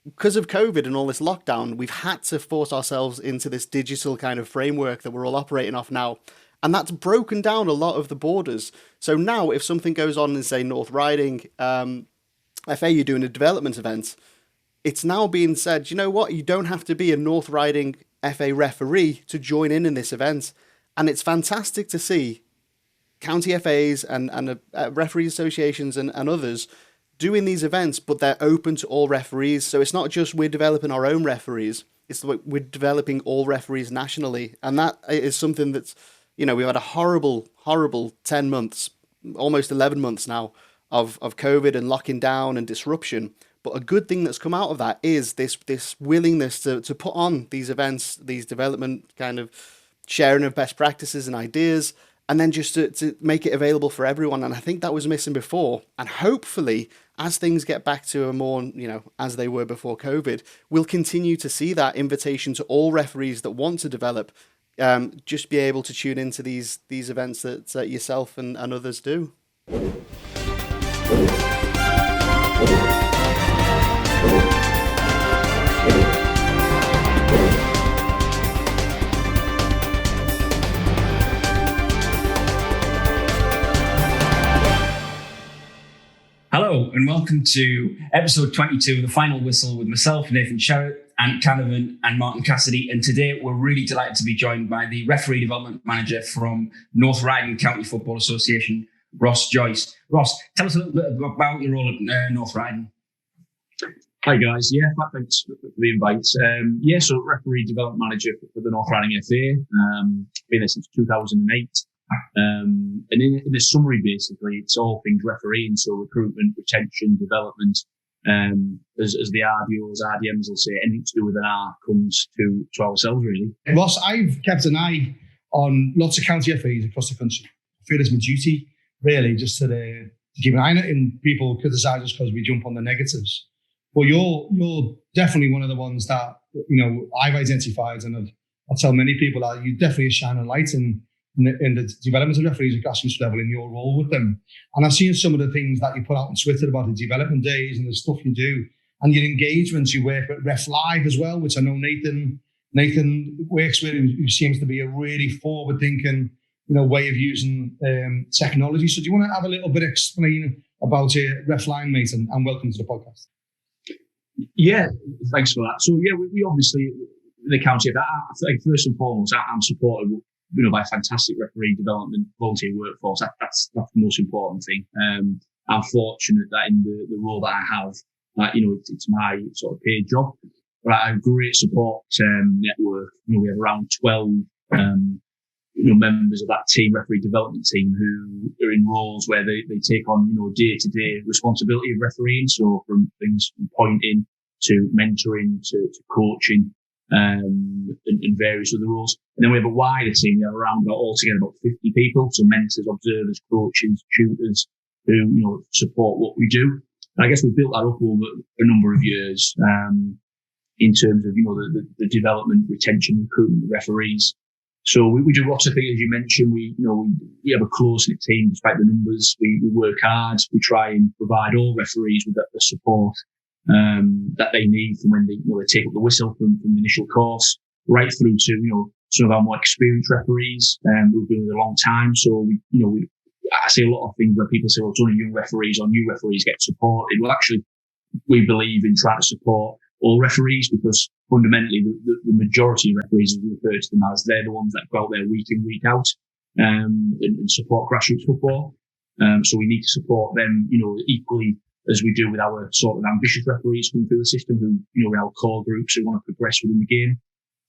because of COVID and all this lockdown, we've had to force ourselves into this digital kind of framework that we're all operating off now. And that's broken down a lot of the borders. So now, if something goes on in, say, North Riding, FA, you're doing a development event, it's now being said, you know what, you don't have to be a North Riding FA referee to join in this event. And it's fantastic to see county FAs and referee associations and others doing these events, but they're open to all referees. So it's not just we're developing our own referees, it's like we're developing all referees nationally. And that is something that's, we've had a horrible, horrible 10 months, almost 11 months now of COVID and locking down and disruption. But a good thing that's come out of that is this willingness to put on these events, these development kind of sharing of best practices and ideas, and then just to make it available for everyone. And I think that was missing before. And hopefully, as things get back to a more, as they were before COVID, we'll continue to see that invitation to all referees that want to develop, just be able to tune into these events that yourself and others do. Hello and welcome to episode 22, The Final Whistle, with myself, Nathan Sherratt, Ant Canavan and Martin Cassidy. And today we're really delighted to be joined by the Referee Development Manager from North Riding County Football Association, Ross Joyce. Ross, tell us a little bit about your role at North Riding. Hi guys, thanks for the invite. So Referee Development Manager for the North Riding FA, been there since 2008. And in the summary, basically, it's all things refereeing, so recruitment, retention, development. As the RDOs, RDMs will say, anything to do with an R comes to ourselves, really. Ross, I've kept an eye on lots of county FAs across the country. I feel it's my duty, really, just to keep an eye on it, and people criticise us because we jump on the negatives. But you're definitely one of the ones that, I've identified, and I'll tell many people that you definitely shine a light in the development of referees at grassroots level in your role with them. And I've seen some of the things that you put out on Twitter about the development days and the stuff you do, and your engagements. You work at Ref Live as well, which I know Nathan works with, who seems to be a really forward-thinking, way of using technology. So do you want to have a little bit explain about Ref Line, mate, and welcome to the podcast? Yeah, thanks for that. So we obviously, the county, I think first and foremost, I'm supported by a fantastic referee development volunteer workforce. That's the most important thing. I'm fortunate that in the role that I have, it's my sort of paid job. But I have a great support network. We have around 12 members of that team, referee development team, who are in roles where they take on day-to-day responsibility of refereeing. So from things from pointing to mentoring to coaching. And various other roles. And then we have a wider team. We have around altogether about 50 people, so mentors, observers, coaches, tutors, who support what we do. And I guess we've built that up over a number of years in terms of the development, retention, recruitment of referees. So we do lots of things, as you mentioned. We have a close-knit team despite the numbers. We work hard. We try and provide all referees with the support that they need from when they take up the whistle from the initial course right through to some of our more experienced referees who've been with a long time. So I see a lot of things where people say, well, it's only young referees or new referees get supported. Well, actually, we believe in trying to support all referees, because fundamentally the majority of referees, as we refer to them as, they're the ones that go out there week in, week out and support grassroots football. So we need to support them, equally as we do with our sort of ambitious referees coming through the system who, in our core groups who want to progress within the game.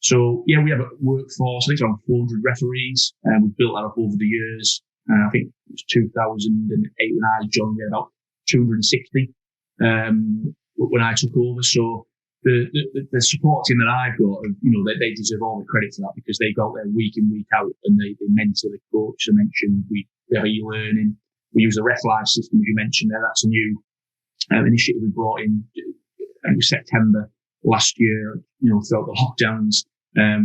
So, we have a workforce, I think it's around 400 referees, and we've built that up over the years. I think it was 2008 when I joined, we had about 260 when I took over. So the support team that I've got, they deserve all the credit for that, because they go out there week in, week out, and they mentor the coach. I mentioned we have e-learning. We use the Ref Live system, as you mentioned there. That's a new initiative we brought in, I think it was September last year, throughout the lockdowns,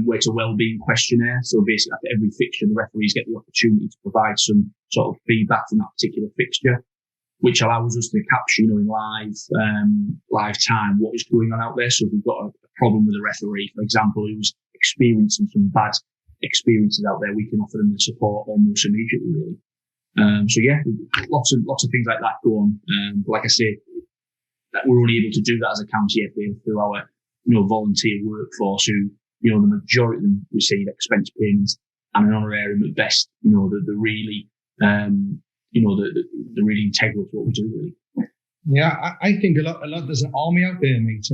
where it's a wellbeing questionnaire. So basically, after every fixture, the referees get the opportunity to provide some sort of feedback from that particular fixture. which allows us to capture, in live time what is going on out there. So if we've got a problem with a referee, for example, who's experiencing some bad experiences out there, we can offer them the support almost immediately, really. So yeah, lots of things like that go on. But like I say, that we're only able to do that as a county FA through our, volunteer workforce who, the majority of them receive expense payments and an honorarium at best. The really, the really integral to what we do, really. Yeah, I think a lot. There's an army out there, mate,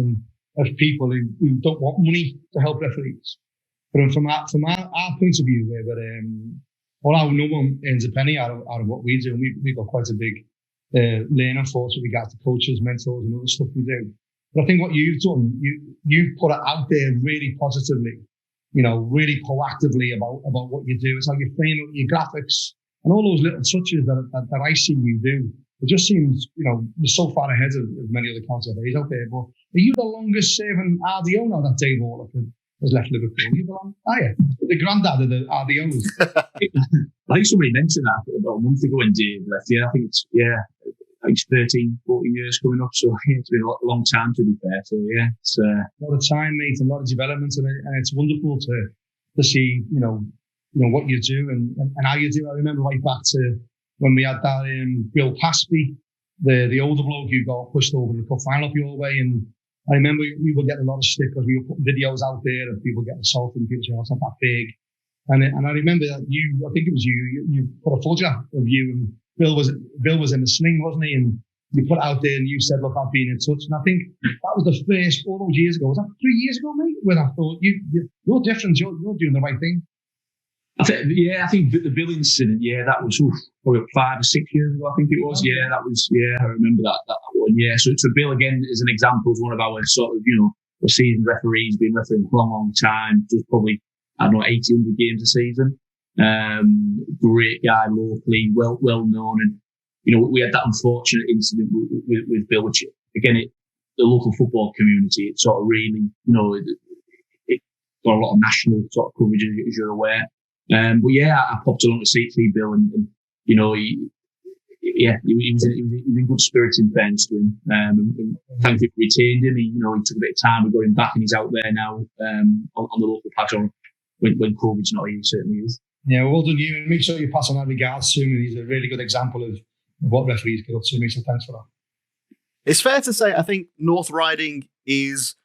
of people who don't want money to help referees. But from our point of view, no one earns a penny out of what we do. And we've got quite a big learning force with regards to coaches, mentors, and other stuff we do. But I think what you've done, you've put it out there really positively, really proactively about what you do. It's like you frame it with your graphics and all those little touches that I see you do. It just seems, you're so far ahead of many other county FAs out there. But are you the longest serving RDO now that Dave Waterford has left Liverpool? Are you? The granddad of the RDOs. I think somebody mentioned that about a month ago when Dave left. Yeah, I think it's 13, 14 years coming up. So it's been a long time, to be fair. So yeah, it's a lot of time, mate, a lot of development, and it's wonderful to see, what you do and how you do. I remember right back to when we had that Bill Casby, the older bloke who got pushed over in the cup final up your way, and I remember we were getting a lot of stick because we were putting videos out there of people getting assaulted and people saying, it's not that big. And I remember that I think it was you put a photograph of you, and Bill was in the sling, wasn't he? And you put it out there and you said, look, I've been in touch. And I think that was the first, all those years ago, was that 3 years ago, mate? When I thought, you're different, you're doing the right thing. I think the Bill incident, that was probably 5 or 6 years ago, I think it was. Yeah, that was, I remember that one. Yeah, so Bill, again, as an example, is one of our sort of, seasoned referees, been refereeing for a long time, does probably, 80, 100 games a season. Great guy locally, well known. And, we had that unfortunate incident with Bill, which, again, the local football community, it sort of really, it got a lot of national sort of coverage, as you're aware. But I popped along to see Bill, and he was in good spirits, in fairness to him. And thankfully we retained him. He took a bit of time. We got him back, and he's out there now on the local platform when COVID's not here. He certainly is. Yeah, well done you, and make sure you pass on that regards to him. He's a really good example of what referees get up to, me. So thanks for that. It's fair to say, I think North Riding is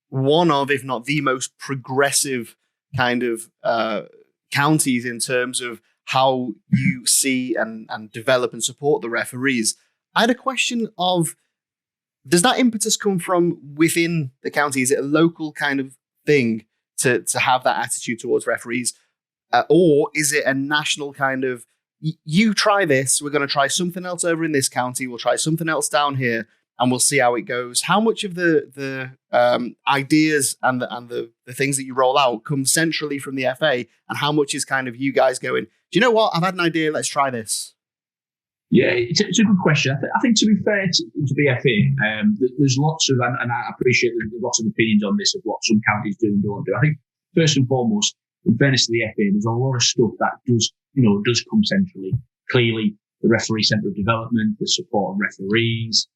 one of, if not the most progressive kind of counties in terms of how you see and develop and support the referees. I had a question of, does that impetus come from within the county? Is it a local kind of thing to have that attitude towards referees? Or is it a national kind of, you try this, we're going to try something else over in this county, we'll try something else down here, and we'll see how it goes? How much of the ideas and the things that you roll out come centrally from the FA, and how much is kind of you guys going, do you know what, I've had an idea, let's try this? Yeah, it's a good question. I think to be fair to the FA, there's lots of, and I appreciate there's lots of opinions on this of what some counties do and don't do. I think first and foremost, in fairness to the FA, there's a lot of stuff that does come centrally. Clearly, the referee centre of development, the support of referees,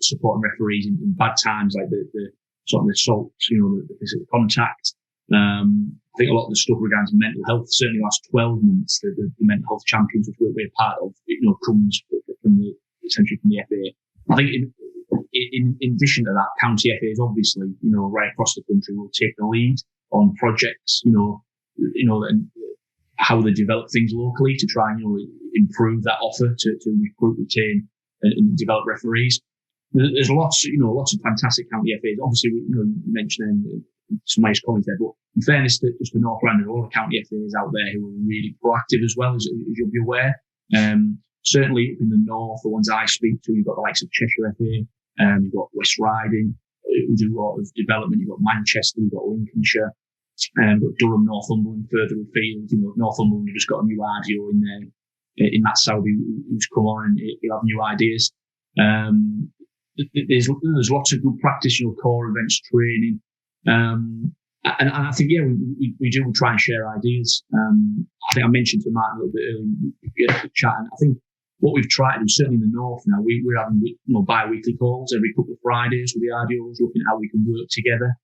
supporting referees in bad times, like the sort of the assaults, the physical contact. I think a lot of the stuff regarding mental health, certainly the last 12 months, the mental health champions, which we're part of, comes essentially from the FA. I think in addition to that, county FAs obviously, right across the country will take the lead on projects, and how they develop things locally to try and improve that offer to recruit, retain, and develop referees. There's lots of fantastic county FAs. Obviously, you mentioned some nice comments there, but in fairness to North Rand, there's a lot of county FAs out there who are really proactive as well, as you'll be aware. Certainly up in the north, the ones I speak to, you've got the likes of Cheshire FA, you've got West Riding, who do a lot of development, you've got Manchester, you've got Lincolnshire, you've got Durham, Northumberland, further afield. Northumberland have just got a new RDO in there, in Matt Selby, who's come on, and he'll have new ideas. There's lots of good practice, core events, training. And I think, we do try and share ideas. I think I mentioned to Martin a little bit earlier, chatting. I think what we've tried to do, certainly in the north now, we're having bi-weekly calls every couple of Fridays with the RDOs, looking at how we can work together,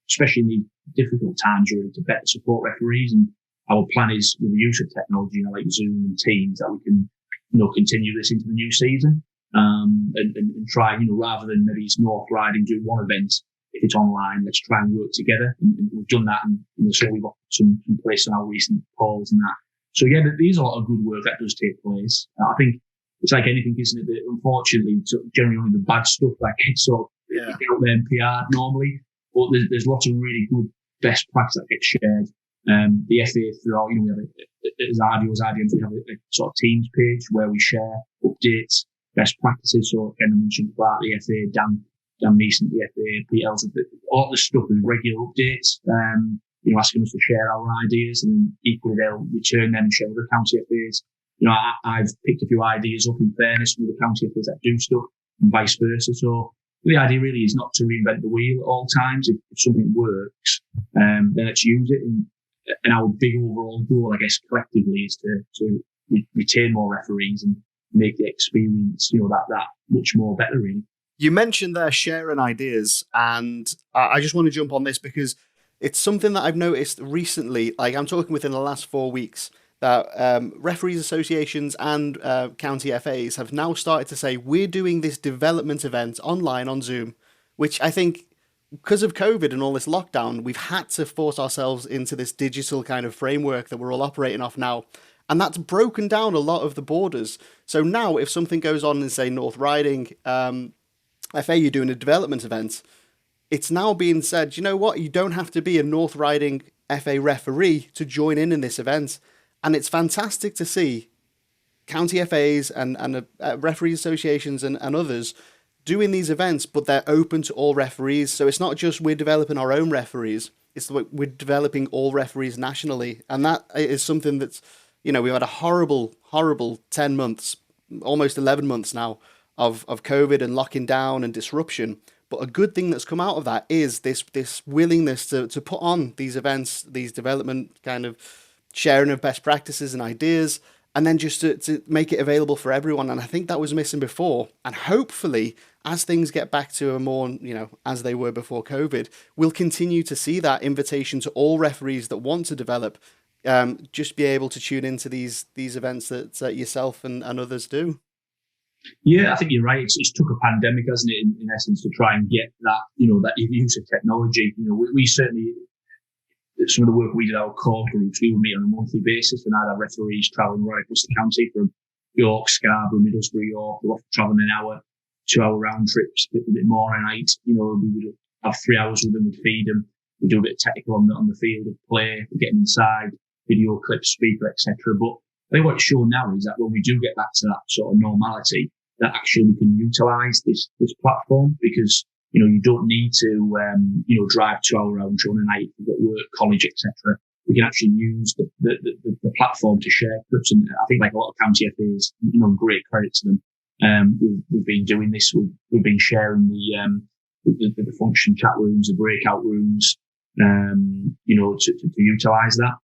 especially in these difficult times, really, to better support referees. And our plan is, with the use of technology, like Zoom and Teams, that we can continue this into the new season, and try, rather than maybe it's North Riding doing one event, if it's online, let's try and work together. And we've done that, and so we've got some place on our recent polls and that. So yeah, there's a lot of good work that does take place. I think it's like anything, isn't it? That unfortunately, generally only the bad stuff that gets sort of out there and PR'd normally. But there's lots of really good best practice that gets shared. The FA throughout, we have as RDOs, IDMs, we have a sort of Teams page where we share updates, best practices. So again, I mentioned about the FA, Dan Neeson, the FA, PLs, all the stuff with regular updates. Asking us to share our ideas, and equally they'll return them and share with the county FAs. I've picked a few ideas up, in fairness, with the county FAs that do stuff, and vice versa. So the idea really is not to reinvent the wheel at all times. If something works, then let's use it. And our big overall goal, I guess, collectively, is to retain more referees and make the experience, that much more better, really. You mentioned there sharing ideas, and I just want to jump on this because it's something that I've noticed recently. Like, I'm talking within the last 4 weeks, that referees associations and county FAs have now started to say, we're doing this development event online on Zoom, which I think, because of COVID and all this lockdown, we've had to force ourselves into this digital kind of framework that we're all operating off now. And that's broken down a lot of the borders. So now if something goes on in, say, North Riding, FA, you're doing a development event, it's now being said, you know what, you don't have to be a North Riding FA referee to join in this event. And it's fantastic to see county FAs and referee associations and others doing these events, but they're open to all referees. So it's not just we're developing our own referees, it's like we're developing all referees nationally. And that is something that's, we've had a horrible 10 months, almost 11 months now of COVID and locking down and disruption. But a good thing that's come out of that is this willingness to put on these events, these development kind of sharing of best practices and ideas, and then just to make it available for everyone. And I think that was missing before. And hopefully, as things get back to a more, as they were before COVID, we'll continue to see that invitation to all referees that want to develop, just be able to tune into these events that yourself and others do. Yeah, I think you're right. It's took a pandemic, hasn't it, in essence, to try and get that, that use of technology. We certainly, some of the work we did, our core groups, we would meet on a monthly basis, and I'd have referees travelling right across the county from York, Scarborough, Middlesbrough, York. We're often travelling an hour, 2-hour round trips, a bit more a night. We would have 3 hours with them, we'd feed them. We do a bit of technical on the field of play, getting inside, video clips, speaker, etc. But I think what it's shown now is that when we do get back to that sort of normality, that actually we can utilise this platform, because you don't need to drive 2-hour round trip on a night, you've got work, college, etc. We can actually use the platform to share clips, and I think, like a lot of county FAs, great credit to them. We've been doing this. We've been sharing the function chat rooms, the breakout rooms, to utilise that.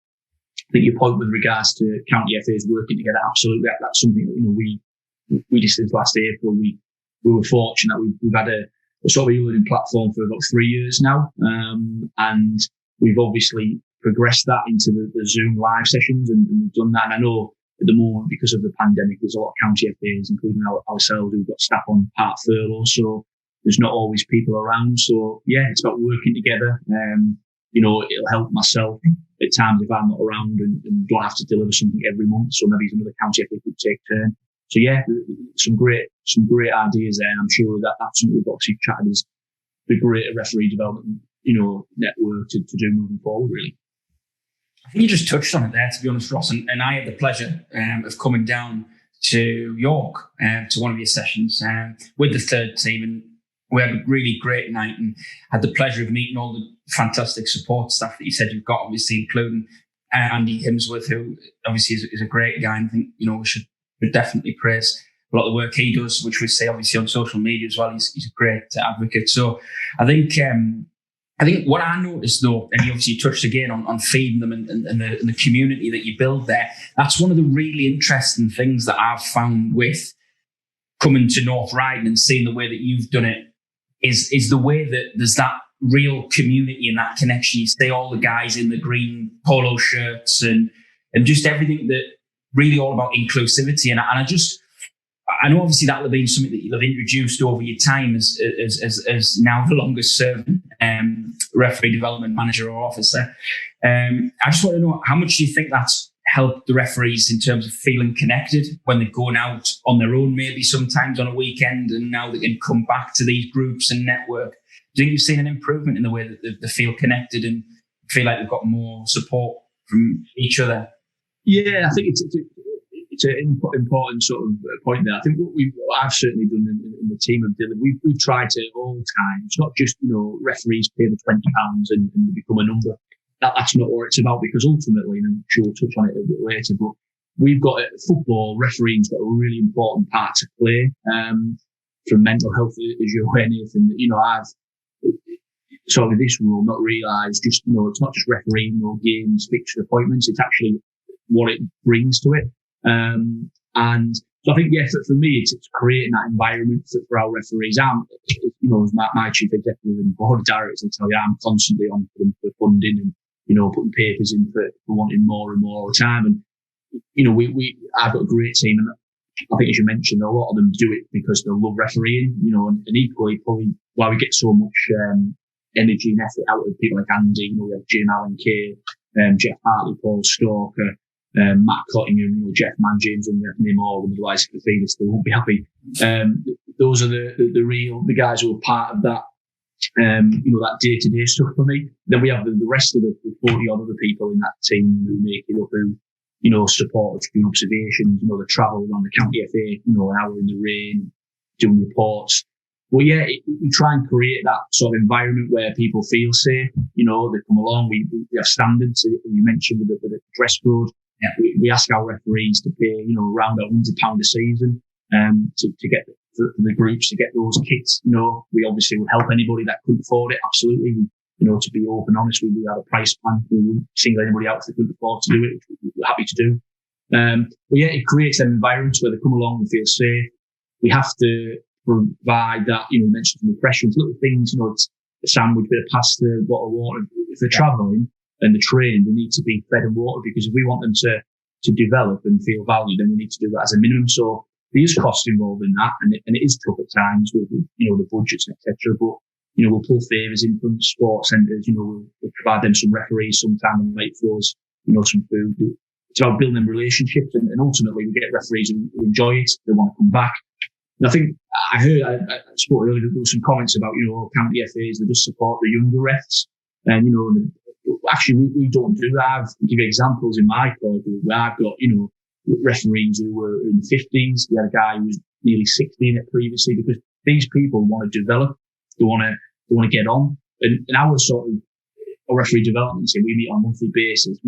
I think your point with regards to county FAs working together, absolutely, that's something that we did since last April. We were fortunate that we've had a sort of e-learning platform for about 3 years now, and we've obviously progressed that into the Zoom live sessions, and we've done that. And I know at the moment, because of the pandemic, there's a lot of county FAs, including ourselves, who've got staff on part furlough, so there's not always people around. So yeah, it's about working together. It'll help myself at times if I'm not around and don't have to deliver something every month. So maybe another county FA could take turn. So yeah, some great ideas there. And I'm sure that's something we've obviously chatted as the greater referee development, network to do moving forward, really. I think you just touched on it there, to be honest, Ross. And I had the pleasure of coming down to York to one of your sessions with the third team, and we had a really great night and had the pleasure of meeting all the fantastic support staff that you said you've got, obviously, including Andy Himsworth, who obviously is a great guy. And I think, we should definitely praise a lot of the work he does, which we see obviously on social media as well. He's a great advocate. So I think I think what I noticed though, and you obviously touched again on feeding them and the community that you build there, that's one of the really interesting things that I've found with coming to North Riding and seeing the way that you've done it is the way that there's that real community and that connection. You see all the guys in the green polo shirts and just everything that really all about inclusivity. And I know obviously that'll have been something that you'll have introduced over your time as now the longest serving referee development manager or officer. I just want to know, how much do you think that's helped the referees in terms of feeling connected when they're going out on their own, maybe sometimes on a weekend, and now they can come back to these groups and network? Do you think you've seen an improvement in the way that they feel connected and feel like they've got more support from each other? Yeah, I think it's an important sort of point there. I think what I've certainly done in the team of Dylan, we've tried to at all times, not just, referees pay the £20 and they become a number. That's not what it's about, because ultimately, and I'm sure we'll touch on it a bit later, but we've got football, refereeing's got a really important part to play, from mental health, as you're aware, Nathan. I've sort of this rule not realised just, it's not just refereeing or games, fixture appointments, it's actually what it brings to it. And so I think, for me, it's creating that environment for our referees. As my chief executive and board of directors will tell you, I'm constantly on for them for funding and, putting papers in for wanting more and more all the time. And, I've got a great team. And I think, as you mentioned, a lot of them do it because they love refereeing, and equally probably why we get so much, energy and effort out of people like Andy. We have Jim Allen Kay, Jeff Hartley, Paul Stalker, Matt Cottingham, Jeff Mann, James, and name all of them, otherwise if they feed us, they won't be happy. Those are the guys who are part of that, that day-to-day stuff for me. Then we have the rest of the 40 odd other people in that team who make it up, who, support us doing observations, the travel around the county FA, an hour in the rain, doing reports. Well, we try and create that sort of environment where people feel safe. They come along. We have standards. You mentioned with the dress code. Yeah. We ask our referees to pay, around £100 a season, to get the groups to get those kits. We obviously would help anybody that couldn't afford it. Absolutely. To be open, honest, we had a price plan. We wouldn't single anybody out if they couldn't afford to do it, which we're happy to do. It creates an environment where they come along and feel safe. We have to provide that, you mentioned some refreshments, little things, it's a sandwich, bit of pasta, a bottle of water. If they're travelling and they're trained, they need to be fed and watered, because if we want them to develop and feel valued, then we need to do that as a minimum. So there is cost involved in that, and it is tough at times with the budgets, etc. But we'll pull favours in from sports centres. We'll provide them some referees sometime and make for us, some food. It's about building relationships, and ultimately we get referees who enjoy it. They want to come back. And I think I spoke earlier, there were some comments about, county FAs, they just support the younger refs. And, actually we don't do that. I've give you examples in my club where I've got, referees who were in the 50s. We had a guy who was nearly 60 in it previously, because these people want to develop. They want to get on. And our sort of referee development team, we meet on a monthly basis.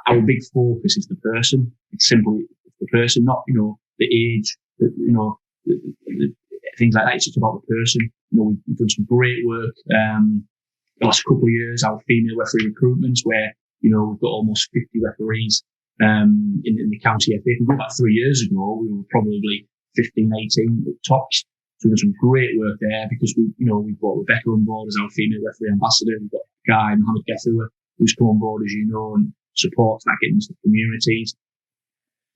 Our big focus is the person. It's simply the person, not, the age, the things like that. It's just about the person. We've done some great work the last couple of years, our female referee recruitments, where we've got almost 50 referees in the county FA. If we go back 3 years ago, we were probably 15, 18 at tops. So we've done some great work there, because we've got Rebecca on board as our female referee ambassador. We've got a guy, Mohammed Gethua, who's come on board, as and supports that, getting into the communities.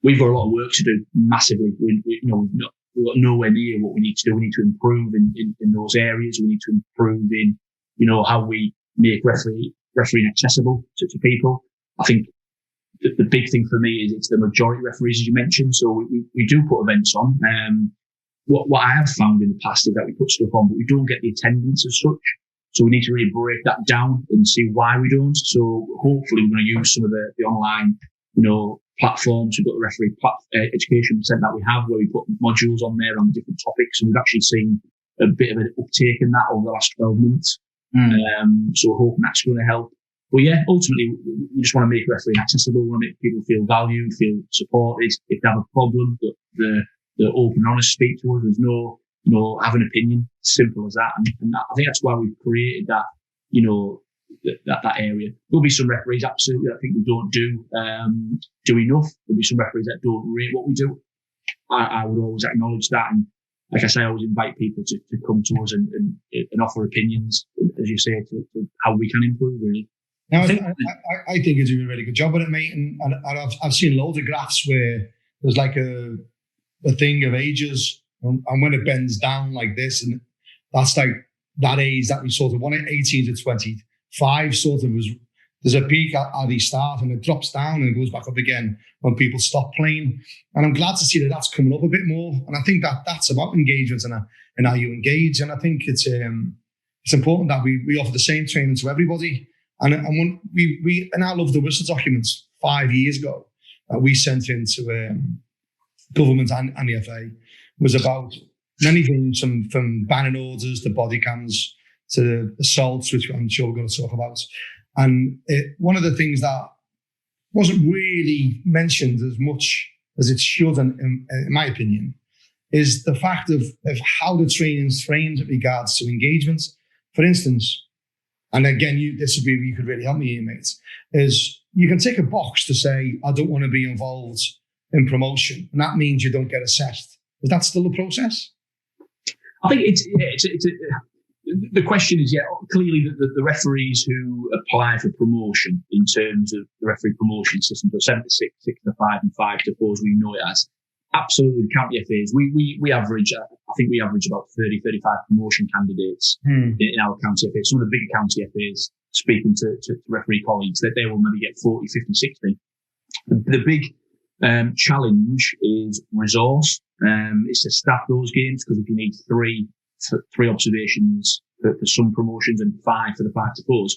We've got a lot of work to do, massively. We've got nowhere near what we need to do. We need to improve in those areas. We need to improve in, how we make refereeing accessible to people. I think the big thing for me is it's the majority referees, as you mentioned. So we do put events on. What I have found in the past is that we put stuff on, but we don't get the attendance as such. So we need to really break that down and see why we don't. So hopefully we're going to use some of the online, platforms. We've got the referee education centre that we have, where we put modules on there on different topics, and we've actually seen a bit of an uptake in that over the last 12 months. So we're hoping that's going to help. But ultimately, we just want to make refereeing accessible. We want to make people feel valued, feel supported. If they have a problem, they're open and honest, speak to us. There's no have an opinion. Simple as that. And I think that's why we've created that, that area. There'll be some referees, absolutely, I think we don't do enough. There'll be some referees that don't rate what we do. I would always acknowledge that, and like I say, I always invite people to come to us and offer opinions, as you say, to how we can improve, really. Now, I think you're doing a really good job at it, mate. And I've seen loads of graphs where there's like a thing of ages, and when it bends down like this, and that's like that age that we sort of want it, 18 to 25, sort of was. There's a peak at the start, and it drops down and it goes back up again when people stop playing. And I'm glad to see that that's coming up a bit more. And I think that's about engagement and how you engage. And I think it's important that we offer the same training to everybody. And when I love the whistle documents 5 years ago that we sent into government and the FA was about many things, from banning orders to body cams to assaults, which I'm sure we're going to talk about. And one of the things that wasn't really mentioned as much as it should, in my opinion, is the fact of how the training's framed with regards to engagement. For instance, and again, this would be where you could really help me here, mate, is you can tick a box to say, I don't want to be involved in promotion. And that means you don't get assessed. Is that still a process? I think the question is, clearly the referees who apply for promotion in terms of the referee promotion system, so 7 to 6, 6 to 5 and 5 to 4 as we know it as, absolutely the county FAs, we average, I think we average about 30, 35 promotion candidates in our county FAs. Some of the bigger county FAs, speaking to referee colleagues, that they will maybe get 40, 50, 60. The big challenge is resource. It's to staff those games, because if you need three observations for some promotions and 5 for the 5 to 4s,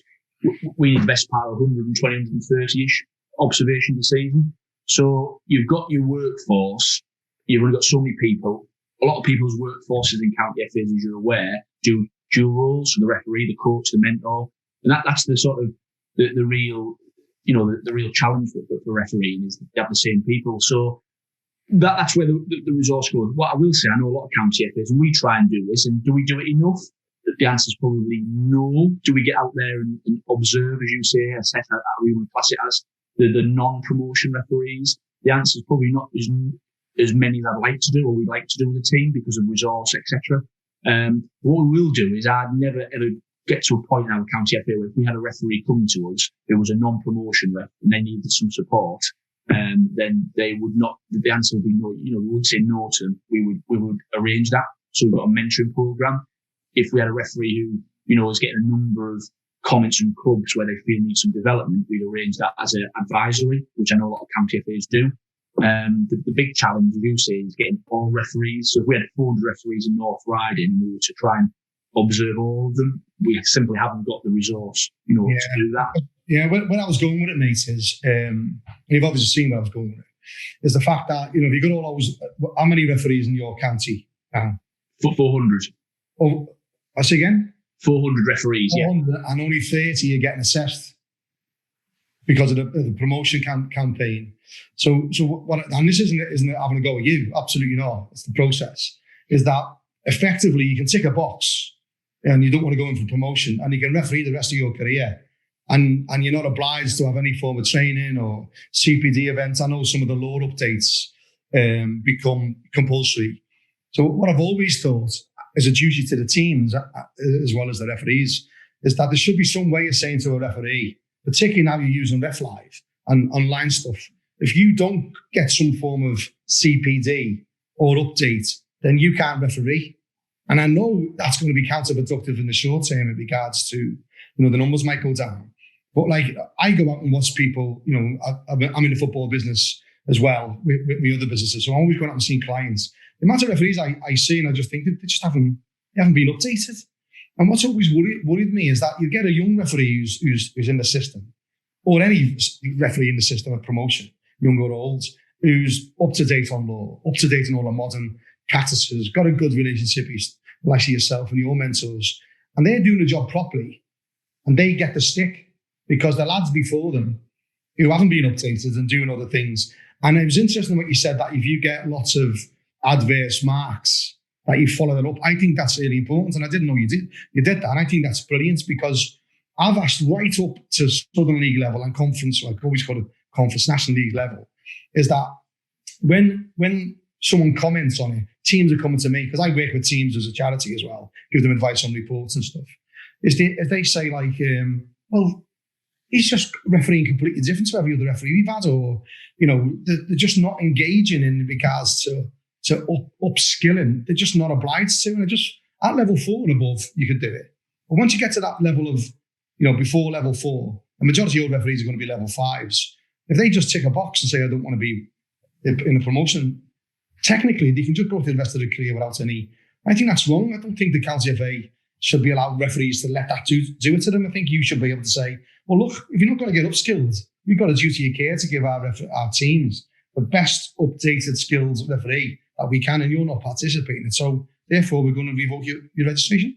we need the best part of 120, 130-ish observations a season. So you've got your workforce, you've only got so many people. A lot of people's workforces in county FAs, as you're aware, do dual roles, so the referee, the coach, the mentor. And that's the sort of the real, the real challenge for refereeing, is they have the same people. So that's where the resource goes. What I will say, I know a lot of county FAs, and we try and do this, and do we do it enough? The answer is probably no. Do we get out there and observe, as you say, assess how we want to class it as the non-promotion referees? The answer is probably not as many as I'd like to do, or we'd like to do with the team, because of resource, etc. What we will do is, I'd never ever get to a point in our county FA where if we had a referee coming to us who was a non-promotion ref and they needed some support, then they would not. The answer would be no. We wouldn't say no to them. We would arrange that. So we've got a mentoring program. If we had a referee who was getting a number of comments from clubs where they feel need some development, we'd arrange that as an advisory, which I know a lot of county FAs do. The big challenge, as you say, is getting all referees. So if we had 400 referees in North Riding and we were to try and observe all of them, we simply haven't got the resource, to do that. Yeah, when I was going with it, mate, is you've obviously seen where I was going with it, is the fact that, if you've got all those, how many referees in your county? 400. Oh, I say again? 400 referees, 400, yeah. And only 30 are getting assessed because of the promotion campaign. So what? And this isn't having a go at you. Absolutely not. It's the process. Is that effectively you can tick a box and you don't want to go in for promotion, and you can referee the rest of your career, and you're not obliged to have any form of training or CPD events. I know some of the law updates become compulsory. So what I've always thought is a duty to the teams as well as the referees is that there should be some way of saying to a referee, particularly now you're using RefLive and online stuff, if you don't get some form of CPD or update, then you can't referee. And I know that's going to be counterproductive in the short term in regards to, the numbers might go down. But I go out and watch people, I'm in the football business as well with my other businesses. So I'm always going out and seeing clients. The amount of referees I see, and I just think they just haven't been updated. And what's always worried me is that you get a young referee who's in the system, or any referee in the system of promotion, young or old, who's up to date on law, up to date on all the modern practices, got a good relationship, like yourself and your mentors, and they're doing the job properly, and they get the stick because the lads before them who haven't been updated and doing other things. And it was interesting what you said, that if you get lots of adverse marks, that you follow that up. I think that's really important, and I didn't know you did that. And I think that's brilliant, because I've asked right up to Southern League level and conference, like always called it conference, National League level, is that when someone comments on it, teams are coming to me, because I work with teams as a charity as well, give them advice on reports and stuff. If they say like, well, he's just refereeing completely different to every other referee we've had, or, they're just not engaging in regards to upskilling. They're just not obliged to, and they're just at level 4 and above, you could do it. But once you get to that level of, before level 4, the majority of referees are going to be level 5s. If they just tick a box and say, I don't want to be in a promotion, technically they can just go through the rest of their career without any. I think that's wrong. I don't think the County FA should be allowed referees to let that do it to them. I think you should be able to say, well, look, if you're not going to get upskilled, we've got a duty of care to give our teams the best updated skills referee that we can, and you're not participating. So therefore, we're going to revoke your registration.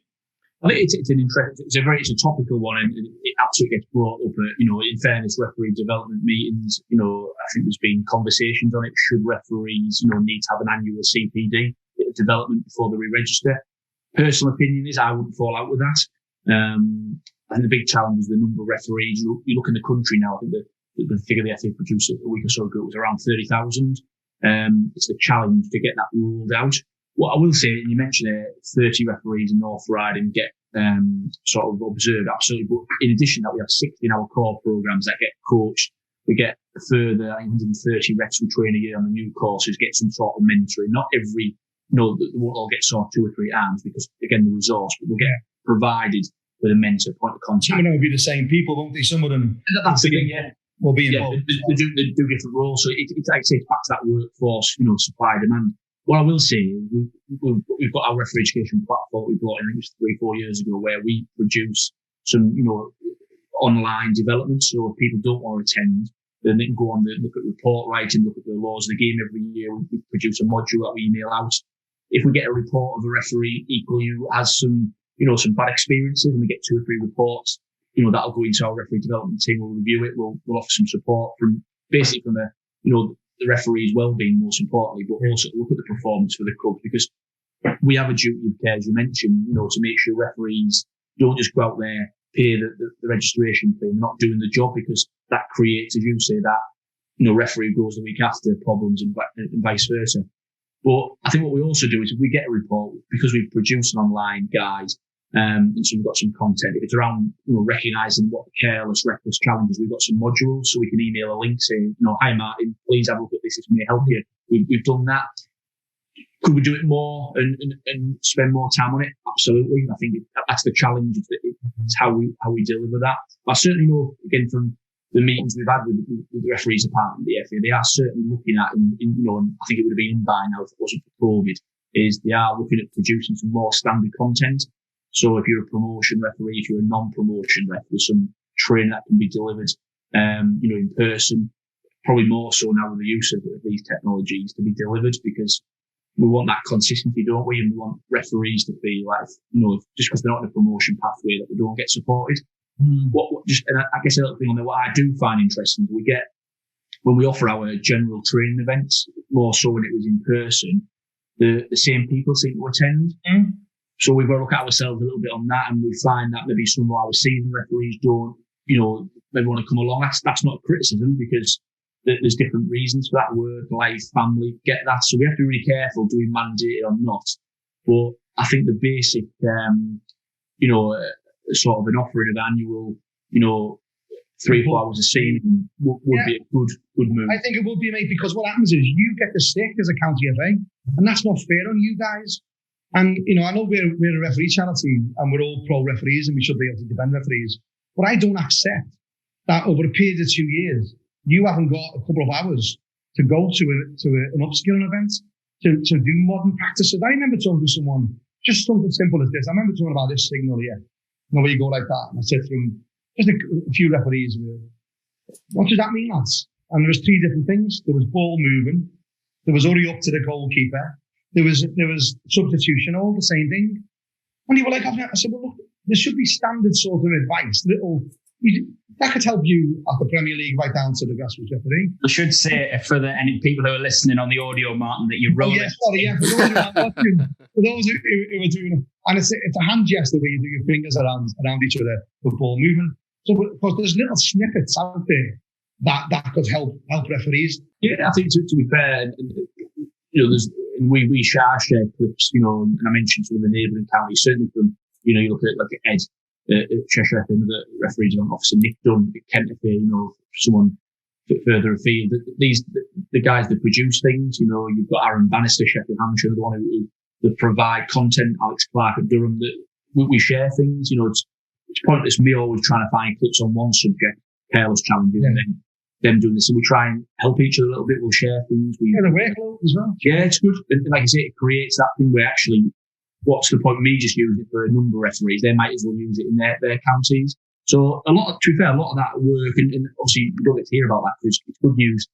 I think it's a topical one, and it absolutely gets brought up. In fairness, referee development meetings. I think there's been conversations on it. Should referees, need to have an annual CPD development before they re-register? Personal opinion is I wouldn't fall out with that. And the big challenge is the number of referees. You look in the country now. I think the figure the FA produced a week or so ago was around 30,000. It's the challenge to get that ruled out. What I will say, and you mentioned 30 referees in North Riding get sort of observed, absolutely. But in addition to that, we have 60 in our core programs that get coached. We get a further 130 reps we train a year on the new courses, get some sort of mentoring. Not every, they won't all get sort of 2 or 3 arms because, again, the resource, but we'll get provided with a mentor, point of contact. Some of them will be the same people, won't they? Some of them. That's the thing, yeah. Will be involved. They do different roles. So it's like I say, it's back to that workforce, supply demand. What I will say is we've got our referee education platform we brought in, I think it was 3-4 years ago, where we produce some, online development. So if people don't want to attend, then they can go on look at report writing, look at the laws of the game every year. We produce a module that we email out. If we get a report of a referee equally who has some bad experiences, and we get 2 or 3 reports, that'll go into our referee development team. We'll review it. We'll offer some support from the referee's well-being, most importantly, but also look at the performance for the club, because we have a duty of care, as you mentioned, to make sure referees don't just go out there, pay the registration fee, and not doing the job, because that creates, as you say, that referee goes the week after problems and vice versa. But I think what we also do is if we get a report, because we've produced an online guide, and so we've got some content. If it's around recognising what the careless, reckless challenges, we've got some modules, so we can email a link saying, hi Martin, please have a look at this may help you. We've done that. Could we do it more and spend more time on it? Absolutely. I think that's the challenge. It's how we deliver that. But I certainly know, again, from the meetings we've had with the referees department, the FA, they are certainly looking at, and I think it would have been in by now if it wasn't for COVID, is they are looking at producing some more standard content. So if you're a promotion referee, if you're a non-promotion ref, there's some training that can be delivered, in person, probably more so now with the use of these technologies to be delivered, because we want that consistency, don't we? And we want referees to feel like, just because they're not in a promotion pathway, that they don't get supported. And I guess a little thing on there, what I do find interesting, we get, when we offer our general training events, more so when it was in person, the same people seem to attend. So we've got to look at ourselves a little bit on that, and we find that maybe some of our seasoned referees don't, maybe want to come along. That's not a criticism, because there's different reasons for that: work, life, family, get that. So we have to be really careful, do we mandate it or not? But I think the basic, sort of an offering of annual, 3 or 4 hours a season would be a good move. I think it would be, mate, because what happens is you get the stick as a county FA, and that's not fair on you guys. And, I know we're a referee charity and we're all pro referees and we should be able to defend referees, but I don't accept that over a period of 2 years, you haven't got a couple of hours to go to an upskilling event, to do modern practices. I remember talking to someone, just something simple as this. I remember talking about this signal here, where you go like that. And I said to him, just a few referees, what does that mean, lads? And there was 3 different things. There was ball moving. There was hurry up to the goalkeeper. There was substitution, all the same thing. And they were like, I said, well, look, there should be standard sort of advice, that could help you at the Premier League right down to the grassroots referee. I should say, for any people who are listening on the audio, Martin, that you wrote For those who are watching, for those who are doing And it's a hand gesture where you do your fingers around each other with ball movement. So, of course, there's little snippets out there that could help referees. Yeah, I think to be fair, we share clips, and I mentioned some of the neighbouring counties, certainly from, you look at like Ed at Cheshire, another referee development officer, Nick Dunn at Kent, someone further afield. The guys that produce things, you've got Aaron Bannister, Sheffield Hampshire, the one who provide content, Alex Clark at Durham, that we share things. It's pointless me always trying to find clips on one subject, careless challenges, and then them doing this. And we try and help each other a little bit. We'll share things. The workload as well. Yeah, it's good. And like I say, it creates that thing where actually, what's the point of me just using it for a number of referees? They might as well use it in their counties. So to be fair, a lot of that work, and obviously you don't get to hear about that because it's good news.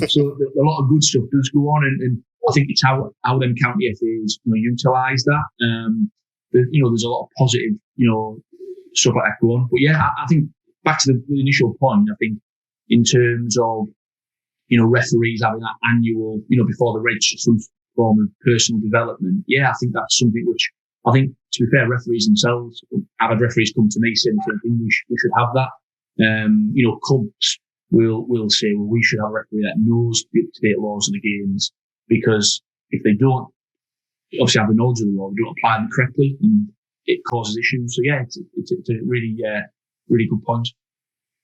So a lot of good stuff does go on, and I think it's how them county FAs utilise that. There's a lot of positive stuff like that going on. But yeah, I think back to the initial point, I think in terms of referees having that annual before the register some form of personal development. Yeah, I think that's something which I think, to be fair, referees themselves, I've had referees come to me saying we should have that. Clubs will say, well, we should have a referee that knows the up-to-date laws of the games, because if they don't obviously have the knowledge of the law, they don't apply them correctly, and it causes issues. So yeah, it's a really really good point.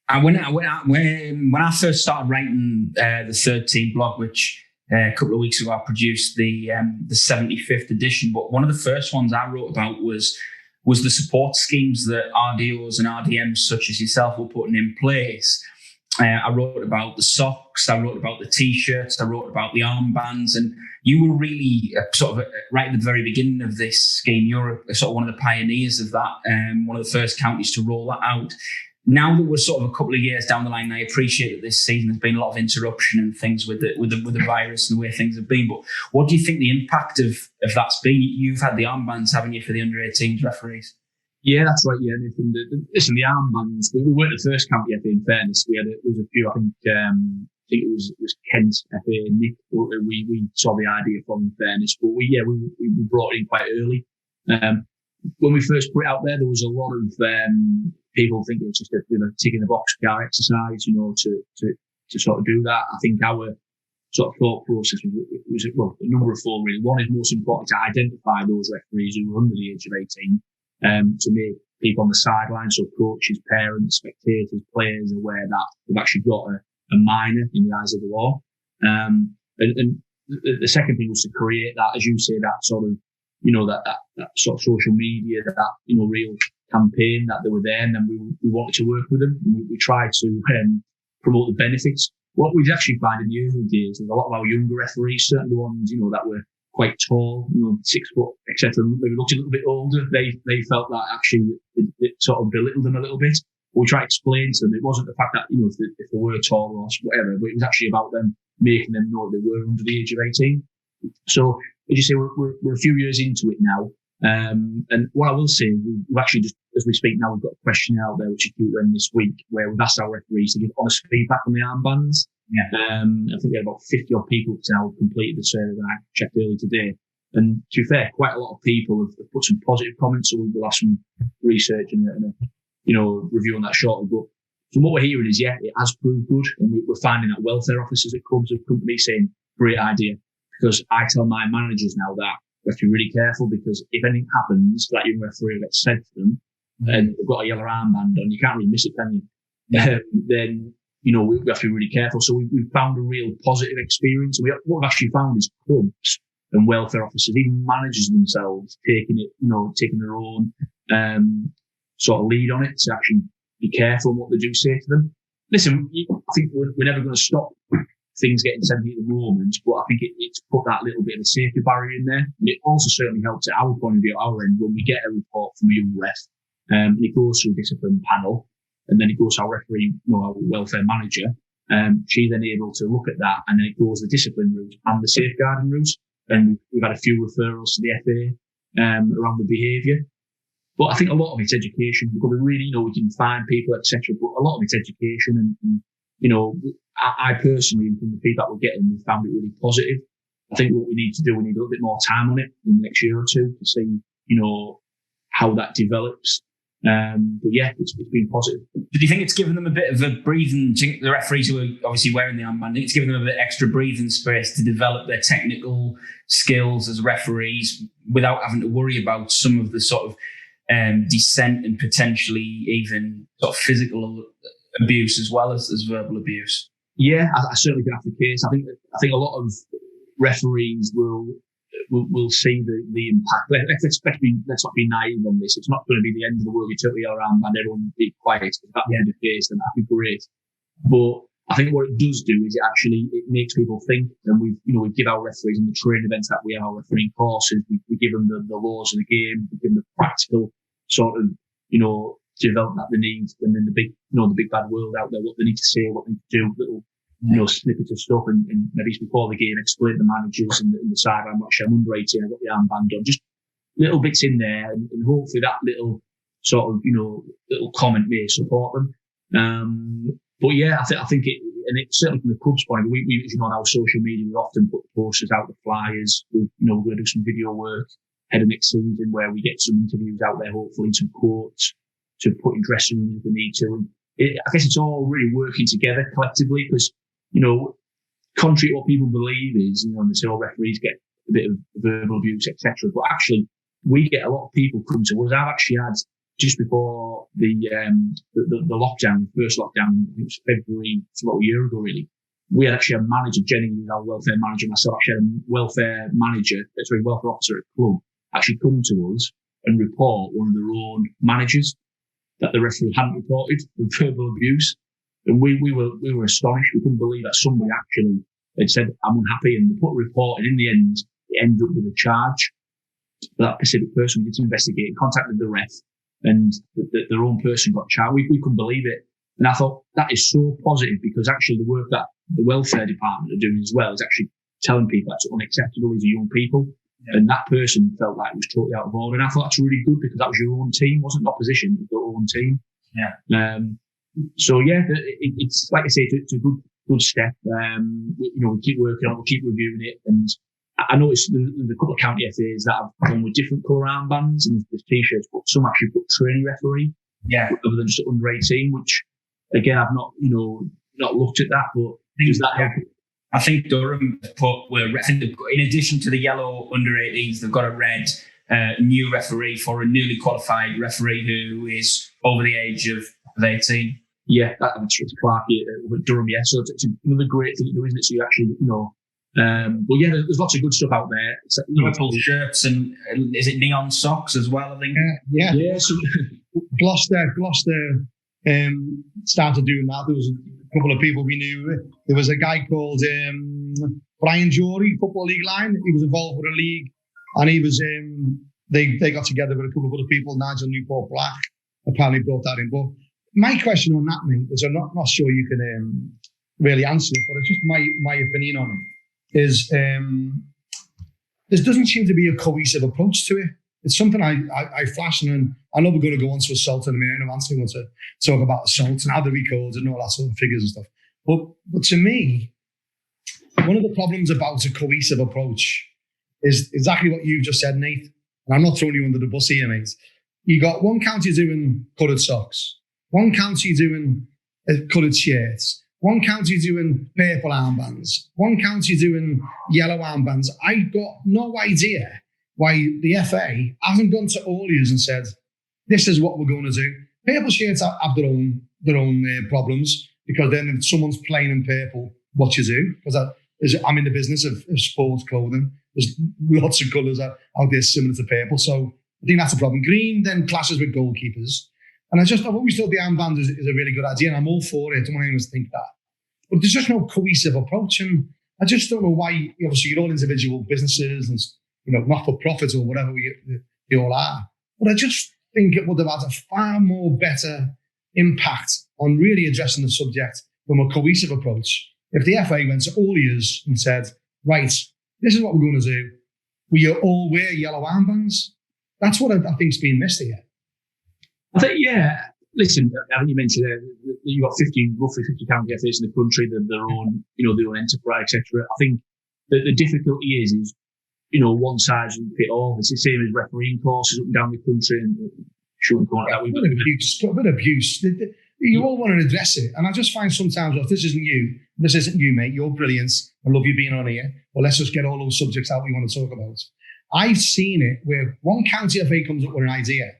And when I first started writing the Third Team blog, which a couple of weeks ago I produced the 75th edition, but one of the first ones I wrote about was the support schemes that RDOs and RDMs such as yourself were putting in place. I wrote about the socks, I wrote about the T-shirts, I wrote about the armbands, and you were really right at the very beginning of this scheme. You're sort of one of the pioneers of that, one of the first counties to roll that out. Now that we're sort of a couple of years down the line, I appreciate that this season has been a lot of interruption and things with the virus and the way things have been. But what do you think the impact of that's been? You've had the armbands, haven't you, for the under-18s referees? Yeah, that's right. Yeah, Nathan. Listen, the armbands. We weren't the first county FA. In fairness, there was a few. I think it was Kent FA and Nick. We saw the idea from. In fairness, but we brought it in quite early. When we first put it out there was a lot of people thinking it's just a tick in the box car exercise, to sort of do that. I think our sort of thought process was a number of four really. One is most important to identify those referees who were under the age of 18. To make people on the sidelines, so coaches, parents, spectators, players aware that they've actually got a minor in the eyes of the law. And the second thing was to create that, as you say, that sort of, that sort of social media, that real campaign that they were there, and then we wanted to work with them. We tried to promote the benefits. What we'd actually find in the early days was a lot of our younger referees, certainly the ones, that were quite tall, 6 foot, etc. Maybe looked a little bit older. They felt that actually it sort of belittled them a little bit. We tried to explain to them it wasn't the fact that if they were tall or whatever, but it was actually about them making them know they were under the age of 18. So as you say, we're a few years into it now, and what I will say, we've actually just as we speak now, we've got a questionnaire out there which is due in this week, where we've asked our referees to give honest feedback on the armbands. Yeah. I think we had about 50 odd people now completed the survey when I checked earlier today. And to be fair, quite a lot of people have put some positive comments, so we'll have some research and a review on that shortly. But from what we're hearing is, yeah, it has proved good, and we're finding that welfare officers at clubs have come to me saying, great idea. Because I tell my managers now that we have to be really careful, because if anything happens, that young referee gets sent to them, and they've got a yellow armband on, you can't really miss it, can you? Then we have to be really careful. So we've found a real positive experience. What we've actually found is clubs and welfare officers, even managers themselves, taking their own sort of lead on it to actually be careful on what they do say to them. Listen, I think we're never going to stop things getting sent at the moment, but I think it's put that little bit of a safety barrier in there. And it also certainly helps at our point of view, at our end, when we get a report from a young ref, and it goes to a discipline panel, and then it goes to our referee, our welfare manager. She's then able to look at that, and then it goes the discipline route and the safeguarding route. And we've had a few referrals to the FA around the behaviour. But I think a lot of it's education. We've got to really, we can find people, etc. But a lot of it's education. And I personally, from the feedback we're getting, we found it really positive. I think what we need to do, we need a little bit more time on it in the next year or two to see how that develops. But yeah, it's been positive. Do you think it's given them a bit of a breathing? Do you think the referees who are obviously wearing the armband, it's given them a bit extra breathing space to develop their technical skills as referees without having to worry about some of the sort of dissent and potentially even sort of physical abuse as well as verbal abuse? Yeah, I certainly think that's the case. I think a lot of referees will see the impact. Let's not be naive on this. It's not going to be the end of the world. You took your armband, everyone be quiet. If that were the case, then that'd be great. But I think what it does do is it makes people think, and we give our referees in the training events that we have, our refereeing courses, we give them the laws of the game, we give them the practical sort of, development that they need, and then the big bad world out there, what they need to say, what they need to do, little snippets of stuff, and maybe before the game, explain to the managers and the sideline, I'm under 18, I've got the armband on, just little bits in there, and hopefully that little sort of, little comment may support them. But yeah, I think it, and it's certainly from the club's point of view, we on our social media, we often put posters out, the flyers, we're going to do some video work ahead of next season where we get some interviews out there, hopefully some quotes to put in dressing rooms if we need to. And I guess it's all really working together collectively because, contrary to what people believe is, they say all referees get a bit of verbal abuse, etc. But actually, we get a lot of people come to us. I've actually had, just before the lockdown, first lockdown, I think it was February, it's about a year ago really, we had actually a manager, Jenny, who's our welfare manager, myself, actually had a welfare officer at the club actually come to us and report one of their own managers that the referee hadn't reported for verbal abuse. And we were astonished. We couldn't believe that somebody actually had said, I'm unhappy, and they put a report, and in the end, it ended up with a charge for that specific person. We did some investigating, contacted the ref, and their own person got charged. We couldn't believe it. And I thought that is so positive because actually the work that the welfare department are doing as well is actually telling people that's unacceptable. These are young people. Yeah. And that person felt like it was totally out of order. And I thought that's really good because that was your own team, wasn't opposition, it was your own team. Yeah. So yeah, it's like I say, it's a good step. We keep working on it, we'll keep reviewing it. And I noticed there's a couple of county FAs that have gone with different colour armbands and there's t-shirts, but some actually put trainee referee. Yeah. Other than just under 18, which again, I've not looked at that, but does that help? I think Durham put, in addition to the yellow under 18s, they've got a red new referee for a newly qualified referee who is over the age of 18. Yeah, that's Clark with Durham, yeah. So it's another great thing to do, isn't it? So you actually, but yeah, there's lots of good stuff out there. Purple shirts and is it neon socks as well, I think? Yeah. So Gloucester started doing that. There was a couple of people we knew. There was a guy called Brian Jory, Football League Line. He was involved with a league, and he was they got together with a couple of other people. Nigel Newport Black apparently brought that in. But my question on that, mate, is I'm not sure you can really answer it, but it's just my opinion on it. Is there doesn't seem to be a cohesive approach to it. It's something I flash, and I know we're going to go on to assault in a minute. I want to talk about assault and how the records and all that sort of figures and stuff. But to me, one of the problems about a cohesive approach is exactly what you just said, Nate. And I'm not throwing you under the bus here, mate. You got one county doing coloured socks, one county doing coloured shirts, one county doing purple armbands, one county doing yellow armbands. I got no idea why the FA hasn't gone to all yous and said, this is what we're going to do. Purple shirts have their own problems, because then if someone's playing in purple, what you do? Because I'm in the business of sports clothing. There's lots of colours out there similar to purple. So I think that's a problem. Green then clashes with goalkeepers. And I've always thought the armband is a really good idea, and I'm all for it. I don't want anyone to think that. But there's just no cohesive approach. And I just don't know why, obviously you're all individual businesses and not for profit or whatever we all are. But I just think it would have had a far more better impact on really addressing the subject from a cohesive approach if the FA went to all ears and said, right, this is what we're going to do. We all wear yellow armbands. That's what I think's being missed here. I think, yeah. Listen, I think you mentioned you've got roughly 50 county FAs in the country, their own enterprise, etc. I think the difficulty is one size doesn't fit all. It's the same as refereeing courses up and down the country and shooting like that. A bit of abuse. You all want to address it. And I just find sometimes, well, if this isn't you, mate, you're brilliant. I love you being on here. Well, let's just get all those subjects out we want to talk about. I've seen it where one county FA comes up with an idea,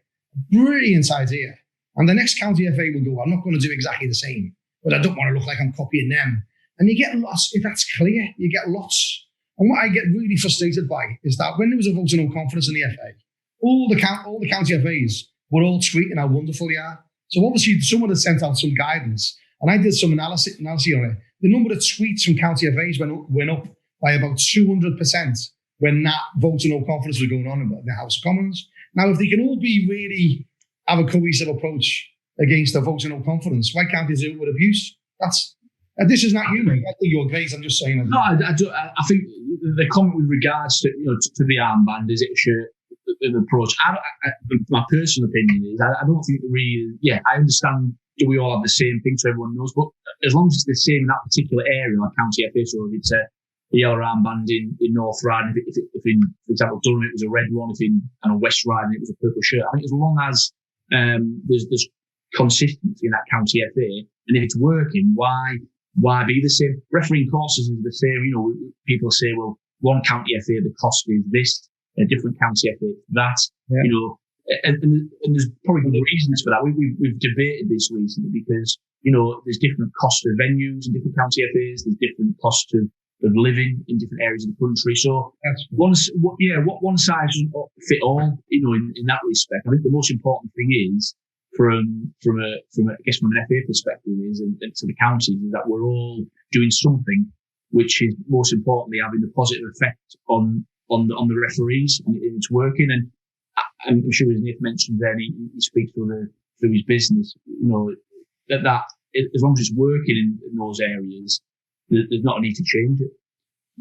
brilliant idea, and the next county FA will go, I'm not going to do exactly the same, but I don't want to look like I'm copying them. And you get lots, if that's clear, you get lots. And what I get really frustrated by is that when there was a vote of no confidence in the FA, all the county FAs were all tweeting how wonderful they are. So obviously someone had sent out some guidance, and I did some analysis on it. The number of tweets from county FAs went up by about 200% when that vote of no confidence was going on in the House of Commons. Now, if they can all have a cohesive approach against the vote of no confidence, why can't they do it with abuse? This is not you, mate. I think you're great. I'm just saying. No, I think the comment with regards to to the armband, is it a shirt, an approach? My personal opinion is I don't think I understand. Do we all have the same thing so everyone knows? But as long as it's the same in that particular area, like County FA, so if it's a yellow armband in North Riding, if in, for example, Durham it was a red one, if in West Riding it was a purple shirt. I think as long as there's consistency in that County FA, and if it's working, why be the same? Refereeing courses is the same. People say, well, one County FA, the cost is this, a different County FA, that, and there's probably good reasons for that. We've debated this recently because, there's different costs of venues in different County FAs, there's different costs of living in different areas of the country. So one size doesn't fit all, in that respect. I think the most important thing is, from an FA perspective is, and to the counties, is that we're all doing something which is most importantly having a positive effect on the referees, and it's working. And I'm sure, as Nathan mentioned then, he speaks through his business, that as long as it's working in those areas, there's not a need to change it.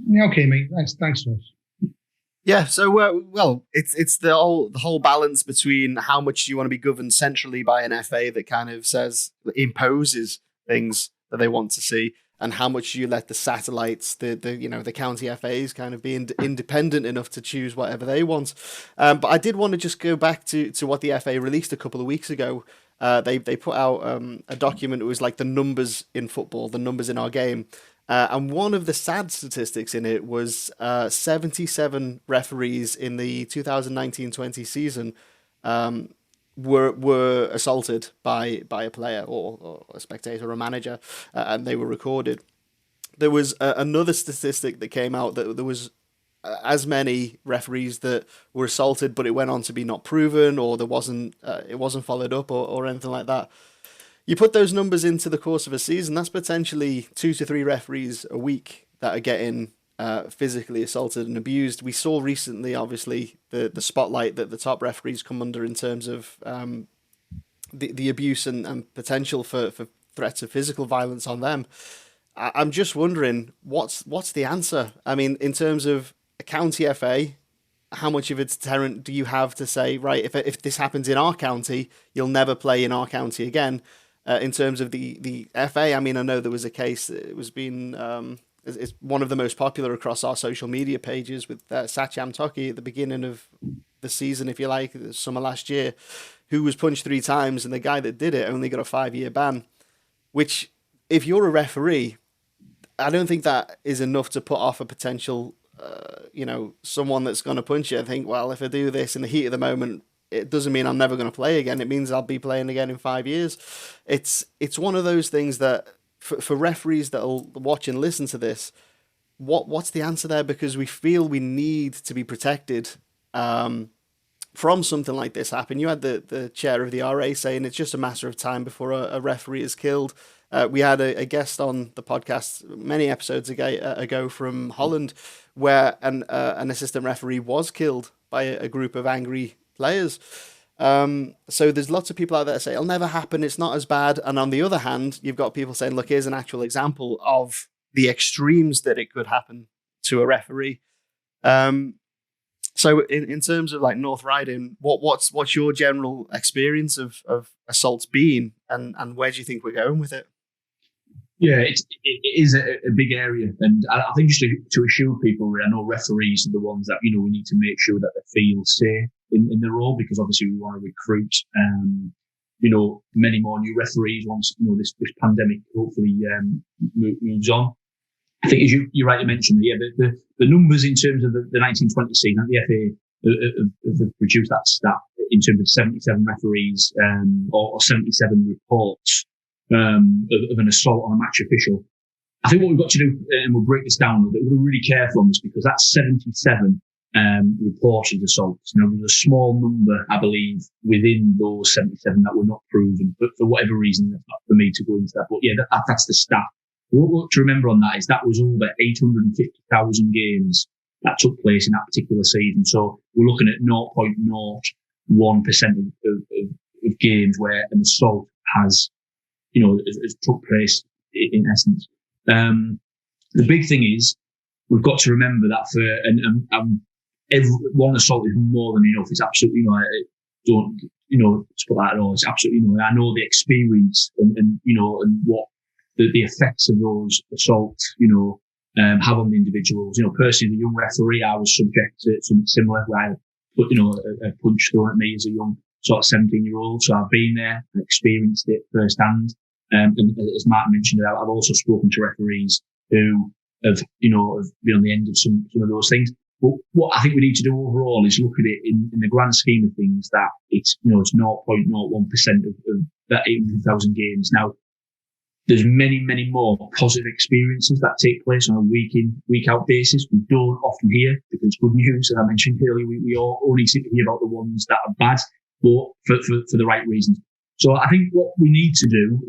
Yeah, okay, mate. Thanks, Joyce. Yeah, so it's the whole balance between how much you want to be governed centrally by an FA that kind of imposes things that they want to see, and how much you let the satellites, the county FAs, kind of be independent enough to choose whatever they want. But I did want to just go back to what the FA released a couple of weeks ago. They put out a document. It was like the numbers in football, the numbers in our game. And one of the sad statistics in it was 77 referees in the 2019-20 season were assaulted by a player or a spectator or a manager, and they were recorded. There was another statistic that came out that there was as many referees that were assaulted, but it went on to be not proven, or it wasn't followed up, or anything like that. You put those numbers into the course of a season, that's potentially 2 to 3 referees a week that are getting physically assaulted and abused. We saw recently, obviously, the spotlight that the top referees come under in terms of the abuse and potential for threats of physical violence on them. I'm just wondering, what's the answer? I mean, in terms of a county FA, how much of a deterrent do you have to say, right, if this happens in our county, you'll never play in our county again? In terms of the FA, I mean, I know there was a case, it was being, it's one of the most popular across our social media pages, with Satcham Toki at the beginning of the season, if you like, the summer last year, who was punched 3 times, and the guy that did it only got a 5-year ban, which, if you're a referee, I don't think that is enough to put off a potential, someone that's going to punch you. I think, well, if I do this in the heat of the moment, it doesn't mean I'm never going to play again. It means I'll be playing again in 5 years. It's one of those things that for referees that'll watch and listen to this, what's the answer there? Because we feel we need to be protected from something like this happen. You had the chair of the RA saying it's just a matter of time before a referee is killed. We had a guest on the podcast many episodes ago from Holland, where an assistant referee was killed by a group of angry players. So there's lots of people out there that say it'll never happen, it's not as bad. And on the other hand, you've got people saying, look, here's an actual example of the extremes that it could happen to a referee. So in terms of like North Riding, what's your general experience of assaults been, and where do you think we're going with it? Yeah, it is a big area, and I think just to assure people, I know referees are the ones that we need to make sure that they feel safe in the role, because obviously we want to recruit, many more new referees once this pandemic hopefully moves on. I think as you rightly mentioned, the numbers in terms of the 1920 season, the FA have produced that stat in terms of 77 referees or 77 reports of an assault on a match official. I think what we've got to do, and we'll break this down a little bit, we're really careful on this, because that's 77 reported assaults. There's a small number, I believe, within those 77 that were not proven, but for whatever reason, that's not for me to go into that. But yeah, that's the stat. What to remember on that is that was over 850,000 games that took place in that particular season. So we're looking at 0.01% of games where an assault has took place in essence. The big thing is we've got to remember that every one assault is more than enough. It's absolutely don't put that at all. It's absolutely I know the experience and what the effects of those assaults have on the individuals. Personally, as a young referee, I was subject to something similar, where I put a punch thrown at me as a young sort of 17-year-old. So I've been there and experienced it firsthand. And as Mark mentioned, I've also spoken to referees who have been on the end of some of those things. But what I think we need to do overall is look at it in the grand scheme of things, that it's 0.01% of that 800,000 games. Now, there's many, many more positive experiences that take place on a week in, week out basis. We don't often hear, because it's good news. As I mentioned earlier, we all only seem to hear about the ones that are bad, but for the right reasons. So I think what we need to do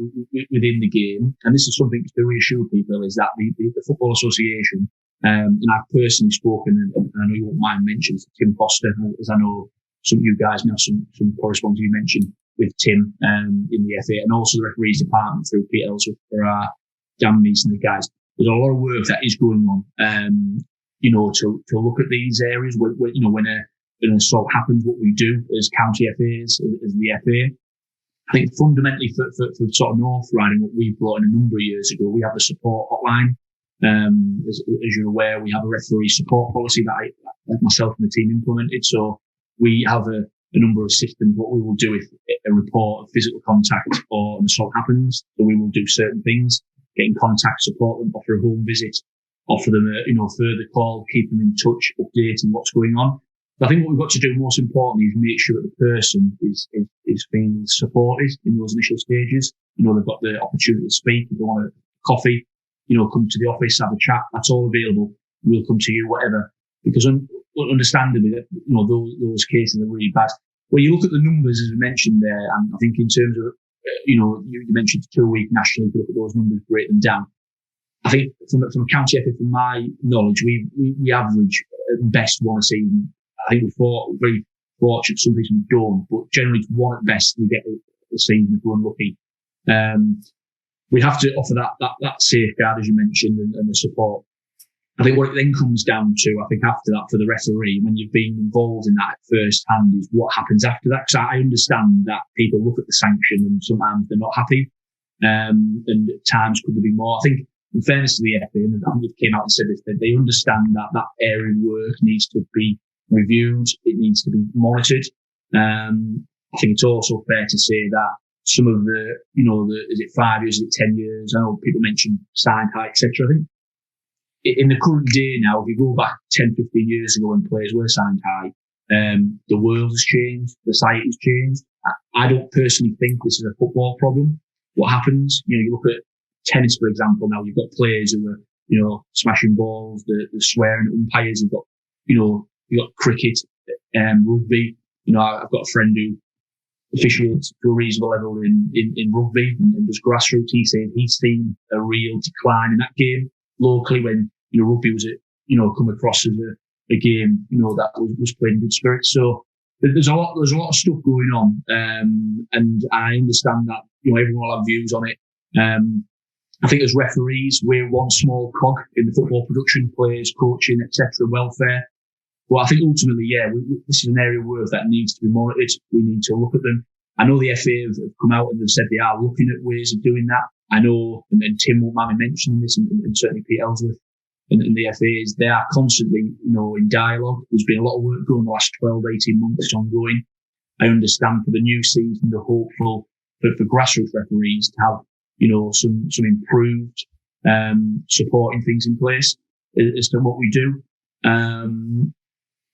within the game, and this is something to reassure people, is that the Football Association, and I've personally spoken, and I know you won't mind mentioning Tim Foster, as I know some of you guys now, some correspondence you mentioned with Tim in the FA, and also the referees department through Peter Ellsworth for our Dan Meese and the guys. There's a lot of work that is going on, to look at these areas when an assault happens, what we do as county FAs, as the FA. I think fundamentally for sort of North Riding, what we brought in a number of years ago, we have a support hotline. As you're aware, we have a referee support policy that myself and the team implemented. So we have a number of systems. What we will do if a report of physical contact or an assault happens, so we will do certain things, get in contact, support them, offer a home visit, offer them a further call, keep them in touch, updating what's going on. But I think what we've got to do most importantly is make sure that the person is being supported in those initial stages. They've got the opportunity to speak. If they want a coffee, come to the office, have a chat. That's all available. We'll come to you, whatever. Because understandably, those cases are really bad. When you look at the numbers, as we mentioned there, and I think in terms of, you mentioned 2 week nationally, if you look at those numbers, break them down. I think from a county effort, from my knowledge, we average at best one a season. I think we're very fortunate, some things we don't, but generally one at best we get a season if we're unlucky. We have to offer that safeguard, as you mentioned, and the support. I think what it then comes down to, I think after that for the referee, when you've been involved in that first hand, is what happens after that. Because I understand that people look at the sanction and sometimes they're not happy, and at times could there be more. I think in fairness to the FA, and I think they came out and said this, that they understand that area of work needs to be reviewed, it needs to be monitored. I think it's also fair to say that some of the, is it 5 years, is it 10 years? I know people mention signed high, etc. I think in the current day now, if you go back 10, 15 years ago when players were signed high, the world has changed, the society has changed. I don't personally think this is a football problem. What happens, you look at tennis, for example, now you've got players who are, smashing balls, they're swearing at umpires, you've got cricket, rugby. I've got a friend who officiates to a reasonable level in rugby and does grassroots. He said he's seen a real decline in that game locally when rugby was come across as a game that was played in good spirits. So there's a lot of stuff going on, and I understand that everyone will have views on it. I think as referees, we're one small cog in the football production, players, coaching, etc., welfare. Well, I think ultimately, this is an area of work that needs to be monitored. We need to look at them. I know the FA have come out and they've said they are looking at ways of doing that. I know, and Tim won't mind me mentioning this, and certainly Pete Ellsworth and the FAs, they are constantly, in dialogue. There's been a lot of work going the last 12, 18 months. It's ongoing. I understand for the new season, they're hopeful for grassroots referees to have, some improved supporting things in place as to what we do.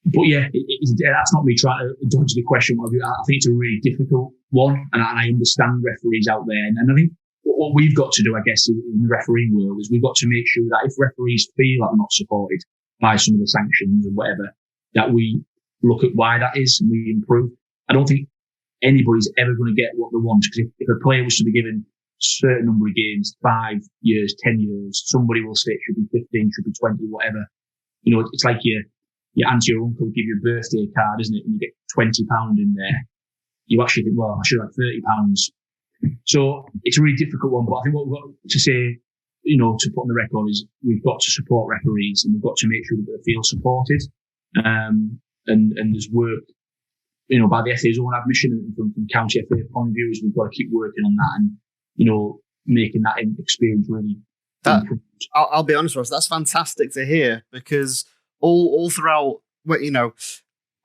But yeah, that's not me trying to dodge the question. I think it's a really difficult one, and I understand referees out there. And I think what we've got to do, I guess, in the refereeing world is we've got to make sure that if referees feel like they're not supported by some of the sanctions and whatever, that we look at why that is and we improve. I don't think anybody's ever going to get what they want, because if a player was to be given a certain number of games, 5 years, 10 years, somebody will say it should be 15, should be 20, whatever. It's like your auntie or uncle give you a birthday card, isn't it? And you get £20 in there. You actually think, well, I should have £30. So it's a really difficult one, but I think what we've got to say, to put on the record is we've got to support referees and we've got to make sure that they feel supported. And there's work, by the FA's own admission and from county FA point of view, is we've got to keep working on that and, making that experience really. I'll be honest, Ross, that's fantastic to hear, because all throughout,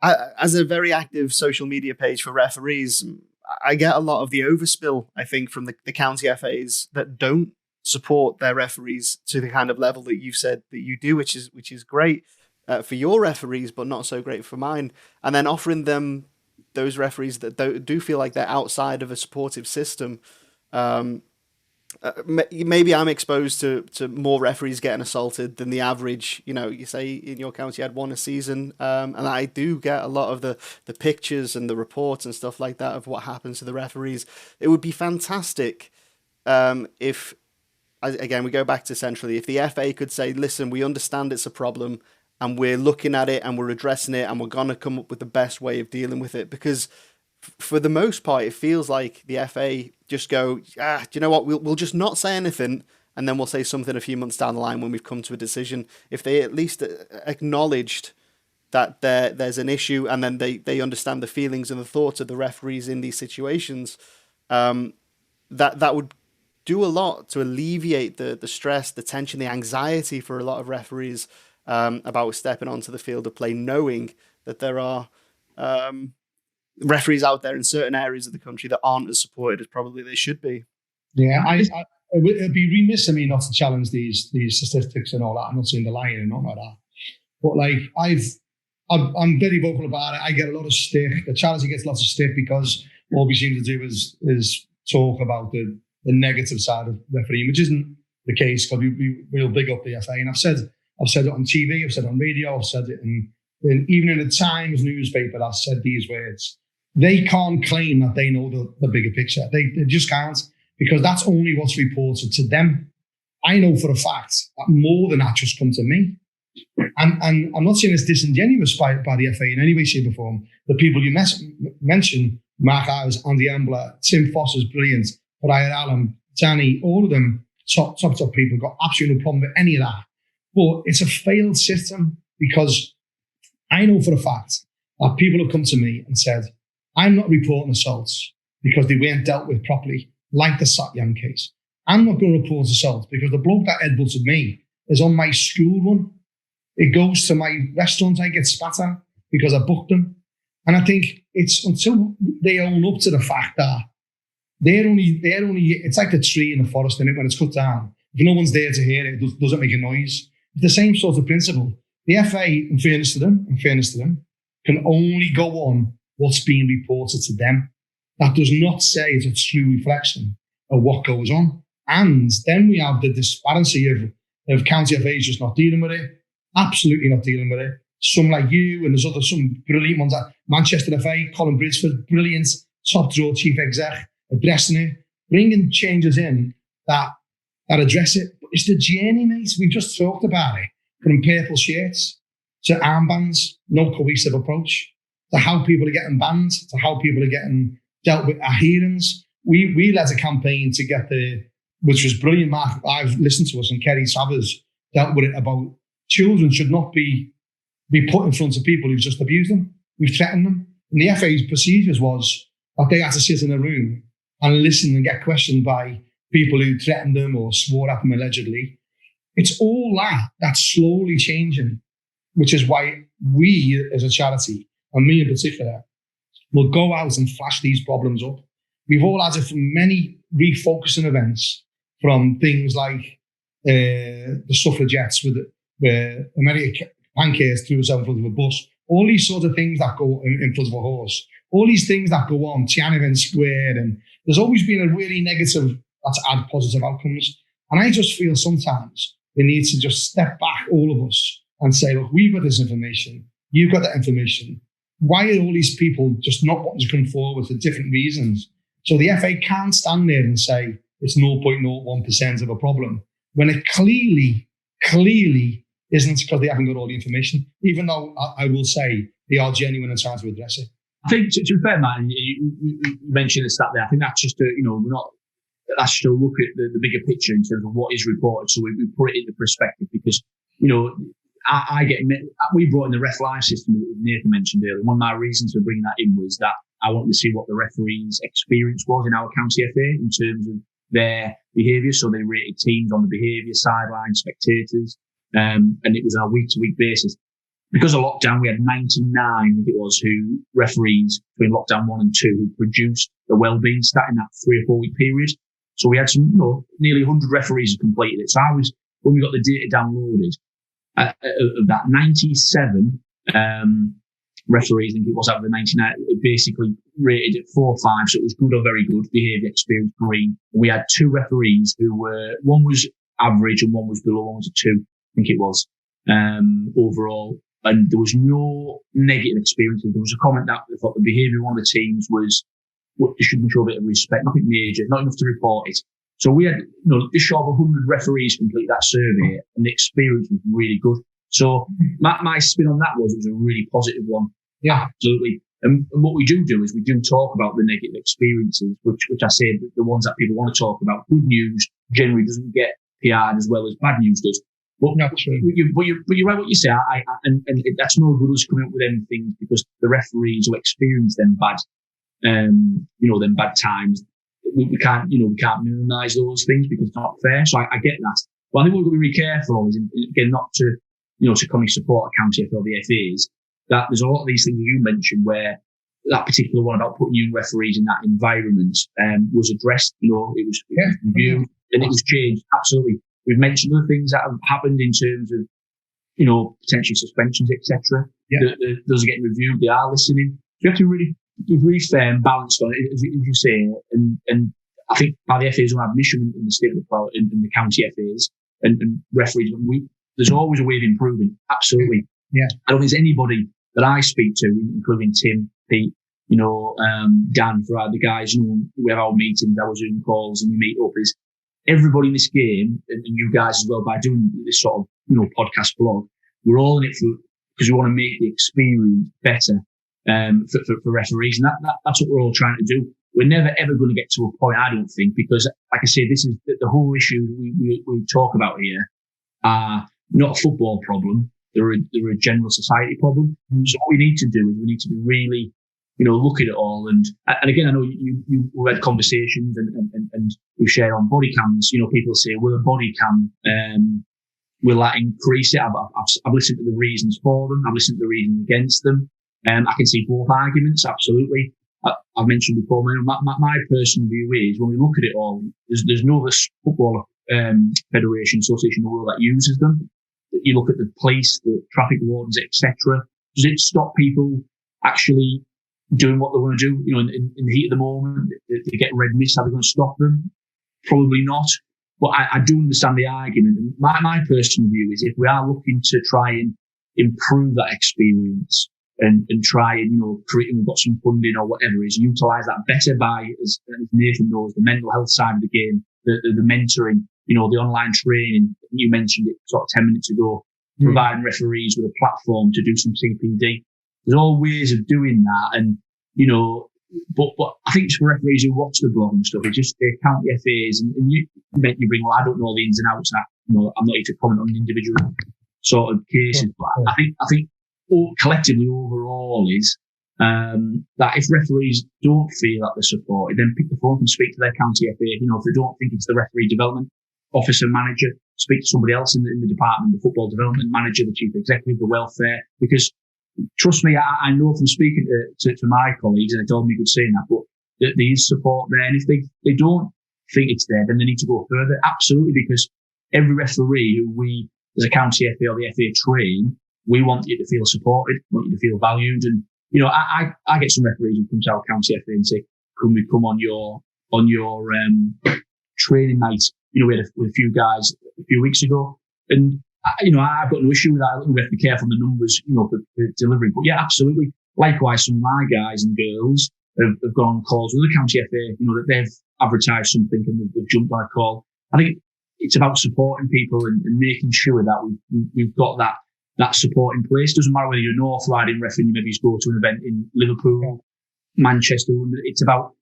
as a very active social media page for referees, I get a lot of the overspill, I think, from the county FAs that don't support their referees to the kind of level that you've said that you do, which is great for your referees, but not so great for mine. And then offering them those referees that do feel like they're outside of a supportive system. Maybe I'm exposed to more referees getting assaulted than the average. You say in your county you had one a season, and I do get a lot of the pictures and the reports and stuff like that of what happens to the referees. It would be fantastic if, again, we go back to centrally, if the FA could say, listen, we understand it's a problem and we're looking at it and we're addressing it and we're going to come up with the best way of dealing with it, because for the most part, it feels like the FA just go, do you know what, we'll just not say anything, and then we'll say something a few months down the line when we've come to a decision. If they at least acknowledged that there's an issue, and then they understand the feelings and the thoughts of the referees in these situations, that would do a lot to alleviate the stress, the tension, the anxiety for a lot of referees about stepping onto the field of play, knowing that there are referees out there in certain areas of the country that aren't as supported as probably they should be. Yeah, it'd be remiss of me not to challenge these statistics and all that. I'm not saying they're lying and not like that, but I'm very vocal about it. I get a lot of stick. The charity gets lots of stick because all we seem to do is talk about the negative side of refereeing, which isn't the case, because we'll big up the FA. And I've said it on TV, I've said it on radio, I've said it even in the Times newspaper. I've said these words. They can't claim that they know the bigger picture. They just can't, because that's only what's reported to them. I know for a fact that more than that just come to me. And I'm not saying it's disingenuous by the FA in any way, shape or form. The people you mentioned, Mark Ives, Andy Ambler, Tim Foster's brilliant, Brian Allen, Danny, all of them, top people, got absolutely no problem with any of that. But it's a failed system, because I know for a fact that people have come to me and said, I'm not reporting assaults because they weren't dealt with properly, like the Satyam case. I'm not going to report assaults because the bloke that headbutted me is on my school run. It goes to my restaurant, I get spat at because I booked them. And I think it's until they own up to the fact that they're only it's like the tree in the forest, and when it's cut down, if no one's there to hear it, it doesn't make a noise. It's the same sort of principle. The FA, in fairness to them, can only go on what's being reported to them. That does not say it's a true reflection of what goes on. And then we have the disparity of county FAs just not dealing with it, absolutely not dealing with it. Some like you, and there's some brilliant ones at Manchester FA, Colin Bridgeford, brilliant, top draw chief exec, addressing it, bringing changes in that address it. But it's the journey, mate. We've just talked about it. From purple shirts to armbands, no cohesive approach, to how people are getting banned, to how people are getting dealt with at hearings. We led a campaign to get which was brilliant, Mark. I've listened to us, and Kerry Savers dealt with it, about children should not be put in front of people who've just abused them. We've threatened them. And the FA's procedures was that they had to sit in a room and listen and get questioned by people who threatened them or swore at them allegedly. It's all that's slowly changing, which is why we as a charity, and me in particular, will go out and flash these problems up. We've all had it from many refocusing events, from things like the suffragettes with where America pancakes threw herself in front of a bus, all these sort of things that go in front of a horse, all these things that go on, Tiananmen Square, and there's always been a really negative that's had positive outcomes. And I just feel sometimes we need to just step back, all of us, and say, look, we've got this information, you've got that information. Why are all these people just not wanting to come forward for different reasons? So the FA can't stand there and say it's 0.01% of a problem, when it clearly isn't, because they haven't got all the information, even though I will say they are genuine and trying to address it. I think, to be fair, man, you mentioned the stat there. I think that's just that's just a look at the bigger picture in terms of what is reported. So we put it into perspective because, we brought in the ref live system that Nathan mentioned earlier. One of my reasons for bringing that in was that I wanted to see what the referees' experience was in our county FA in terms of their behaviour. So they rated teams on the behaviour, sideline, spectators, and it was on a week-to-week basis. Because of lockdown, we had 99, I think it was, who referees between lockdown 1 and 2 who produced the wellbeing stat in that 3 or 4 week period. So we had some, nearly 100 referees who completed it. So when we got the data downloaded, of that 97 referees, I think it was out of the 99, basically rated at 4 or 5. So it was good or very good, behaviour, experience, green. We had 2 referees who one was average and one was below, one was a 2, I think it was, overall. And there was no negative experiences. There was a comment that I thought the behaviour of one of the teams was, they shouldn't show a bit of respect, nothing major, not enough to report it. So we had, just short of 100 referees complete that survey, and the experience was really good. So my spin on that was it was a really positive one. Yeah, absolutely. And what we do is we do talk about the negative experiences, which I say the ones that people want to talk about. Good news generally doesn't get PR'd as well as bad news does. But you're right what you say, and that's no good us coming up with anything, because the referees who experience them bad, them bad times, we can't minimise those things because it's not fair. So I get that. But I think we've got to be really careful is again not to kind of support a county FA or the FAs. That there's a lot of these things you mentioned where that particular one about putting young referees in that environment was addressed. It was reviewed and it was changed. Absolutely. We've mentioned other things that have happened in terms of, potentially suspensions, etc. Yeah. Those are getting reviewed. They are listening. So you have to really be really fair and balanced on it, as you say. And I think by the FA's own admission in the state of the in the county FAs and referees, there's always a way of improving. Absolutely. Yeah. I don't think there's anybody that I speak to, including Tim, Pete, Dan, for the guys, we have our meetings, our Zoom calls, and we meet up. Is everybody in this game, and you guys as well, by doing this sort of podcast blog, we're all in it because we want to make the experience better for referees, and that's what we're all trying to do. We're never ever going to get to a point, I don't think, because like I say, this is the whole issue we talk about here are not a football problem. They're a general society problem. So what we need to do is we need to be really, look at it all. And again, I know we've had conversations and we've shared on body cams. People say, will a body cam, will that increase it? I've listened to the reasons for them. I've listened to the reasons against them. I can see both arguments, absolutely. I've mentioned before, my personal view is when we look at it all, there's no other football federation, association in the world that uses them. You look at the police, the traffic wardens, etc. Does it stop people actually doing what they want to do? In the heat of the moment, they get red mist. Are they going to stop them? Probably not. But I do understand the argument. And my personal view is if we are looking to try and improve that experience and try and we've got some funding or whatever, is utilise that better by, as Nathan knows, the mental health side of the game, the mentoring. The online training, you mentioned it sort of 10 minutes ago, providing referees with a platform to do some CPD. There's all ways of doing that. And, but I think for referees who watch the blog and stuff, it's just they count the FAs and you bring, well, I don't know the ins and outs that, I'm not here to comment on individual sort of cases. But I think collectively overall is that if referees don't feel that they're supported, then pick the phone and speak to their county FA. You know, if they don't think it's the referee development officer manager, speak to somebody else in the department, the football development manager, the chief executive, the welfare. Because trust me, I know from speaking to my colleagues, and they told me good saying that, but there is support there. And if they don't think it's there, then they need to go further. Absolutely, because every referee who we, as a county FA or the FA, train, we want you to feel supported, want you to feel valued. And, you know, I get some referees who come to our county FA and say, can we come on your training night? You know, we had a few guys a few weeks ago, and you know, I've got no issue with that. We have to be careful on the numbers, you know, for delivery. But yeah, absolutely. Likewise, some of my guys and girls have gone on calls with the county FA, you know, that they've advertised something and they've jumped on a call. I think it's about supporting people and making sure that we've got that support in place. Doesn't matter whether you're a North Riding ref and you maybe go to an event in Liverpool, Manchester. It's about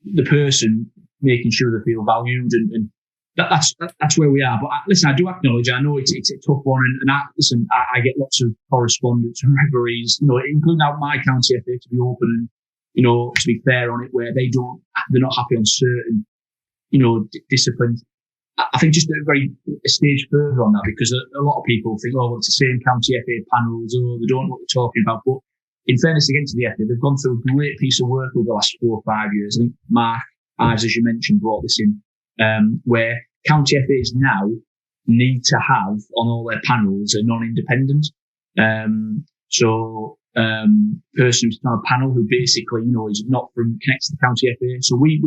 the person making sure they feel valued, and that's where we are. But listen, I do acknowledge, I know it's a tough one, and I get lots of correspondence from referees, you know, including out my county FA, to be open and, you know, to be fair on it, where they're not happy on certain, you know, disciplines. I think just a stage further on that, because a lot of people think, oh, well, it's the same county FA panels, or they don't know what they're talking about. But in fairness again to the FA, they've gone through a great piece of work over the last 4 or 5 years. I think Mark Ives, as you mentioned, brought this in, where county FAs now need to have on all their panels a non-independent. Person who's on a panel who basically, you know, is not connected to the county FA. So we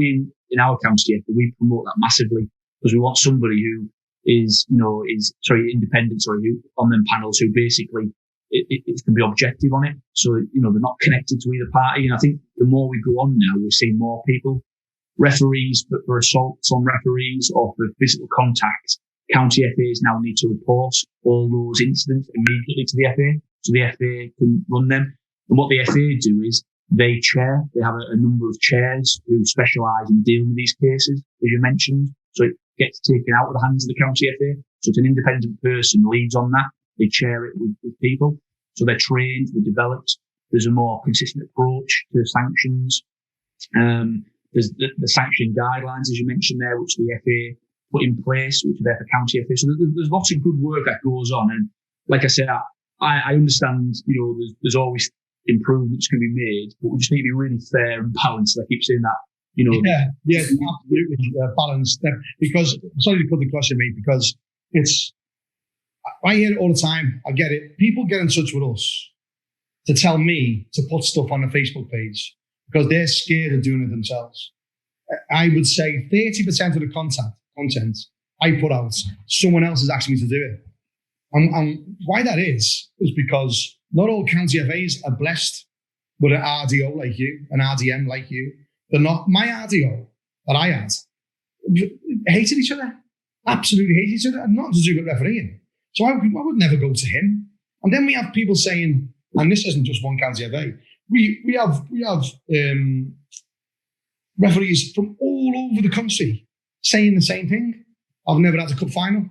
in our county FA, we promote that massively, because we want somebody who is independent, who on them panels, who basically it can be objective on it. So, you know, they're not connected to either party. And I think the more we go on now, we're seeing more people, referees, but for assaults on referees or for physical contact, county FAs now need to report all those incidents immediately to the FA, so the FA can run them. And what the FA do is they have a number of chairs who specialise in dealing with these cases, as you mentioned. So it gets taken out of the hands of the county FA. So it's an independent person leads on that. They chair it with people. So they're trained, they're developed. There's a more consistent approach to sanctions. There's the sanctioning guidelines, as you mentioned there, which the FA put in place, which are there for county FA. So there's lots of good work that goes on. And like I said, I understand, you know, there's always improvements can be made, but we just need to be really fair and balanced. I keep saying that, you know. Yeah, absolutely balanced. Because, sorry to cut the question, mate, because I hear it all the time. I get it. People get in touch with us to tell me to put stuff on the Facebook page because they're scared of doing it themselves. I would say 30% of the content I put out, someone else has asked me to do it. And why that is because not all county FAs are blessed with an RDO like you, an RDM like you. They're not. My RDO that I had hated each other, absolutely hated each other, and not to do with refereeing. So I would never go to him. And then we have people saying, and this isn't just one county FA, we have referees from all over the country saying the same thing. I've never had a cup final.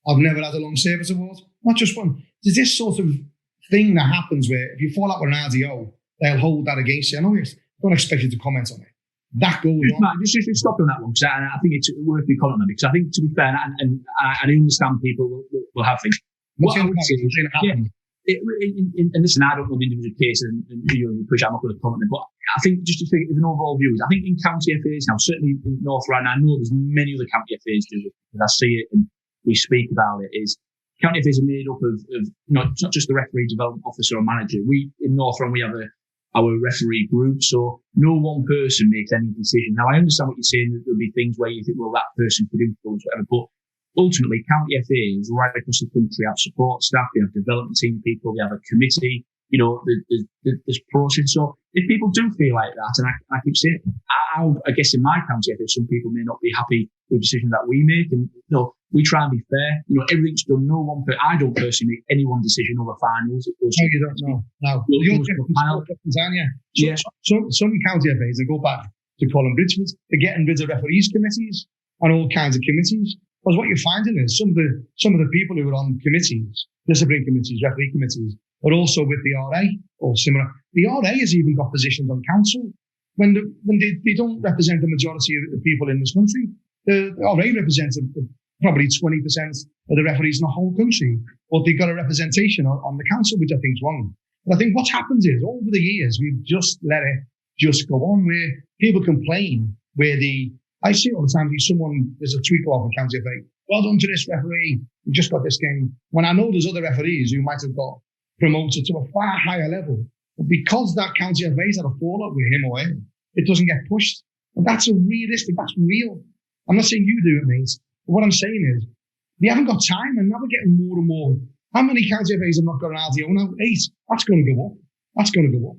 I've never had a long service award. Not just one. There's this sort of thing that happens where if you fall out with an RDO, they'll hold that against you. I know, don't expect you to comment on it. That goes on. Just stop on that one, because I think it's worth me commenting on it, because I think, to be fair, and I understand people will have things. What I would say is, and listen, I don't know the individual case, and you know, I'm not going to comment on it, but I think just to think of an overall view, I think in county FAs now, certainly in North Rhine, I know there's many other county FAs do it, because I see it and we speak about it, is county FAs are made up of it's not just the referee development officer or manager. We, in North Rhine, we have our referee group, so no one person makes any decision. Now, I understand what you're saying, that there'll be things where you think, well, that person could influence whatever, but ultimately, county FAs right across the country have support staff, they have development team people, they have a committee, you know, there's process. So if people do feel like that, and I keep saying, I guess in my county FA, some people may not be happy with decisions that we make, and you know, we try and be fair. You know, everything's done. I don't personally make any one decision over finals. It goes. No, you don't know. No, you're different, aren't you? Some county FAs, they go back to Colin Bridgeford, they're getting rid of referees committees and all kinds of committees. Because what you're finding is some of the people who are on committees, discipline committees, referee committees, are also with the RA or similar. The RA has even got positions on council when they don't represent the majority of the people in this country. The RA represents probably 20% of the referees in the whole country, but they've got a representation on the council, which I think is wrong. But I think what's happened is over the years, we've just let it just go on where people complain, I see all the time, there's a tweet go off in County FA, well done to this referee, we just got this game. When I know there's other referees who might have got promoted to a far higher level, but because that County FA's had a fallout with him or her, it doesn't get pushed. And that's that's real. I'm not saying you do it, mate, but what I'm saying is, they haven't got time, and now we're getting more and more. How many County FAs have not got an RDO now? 8. That's going to go up. That's going to go up.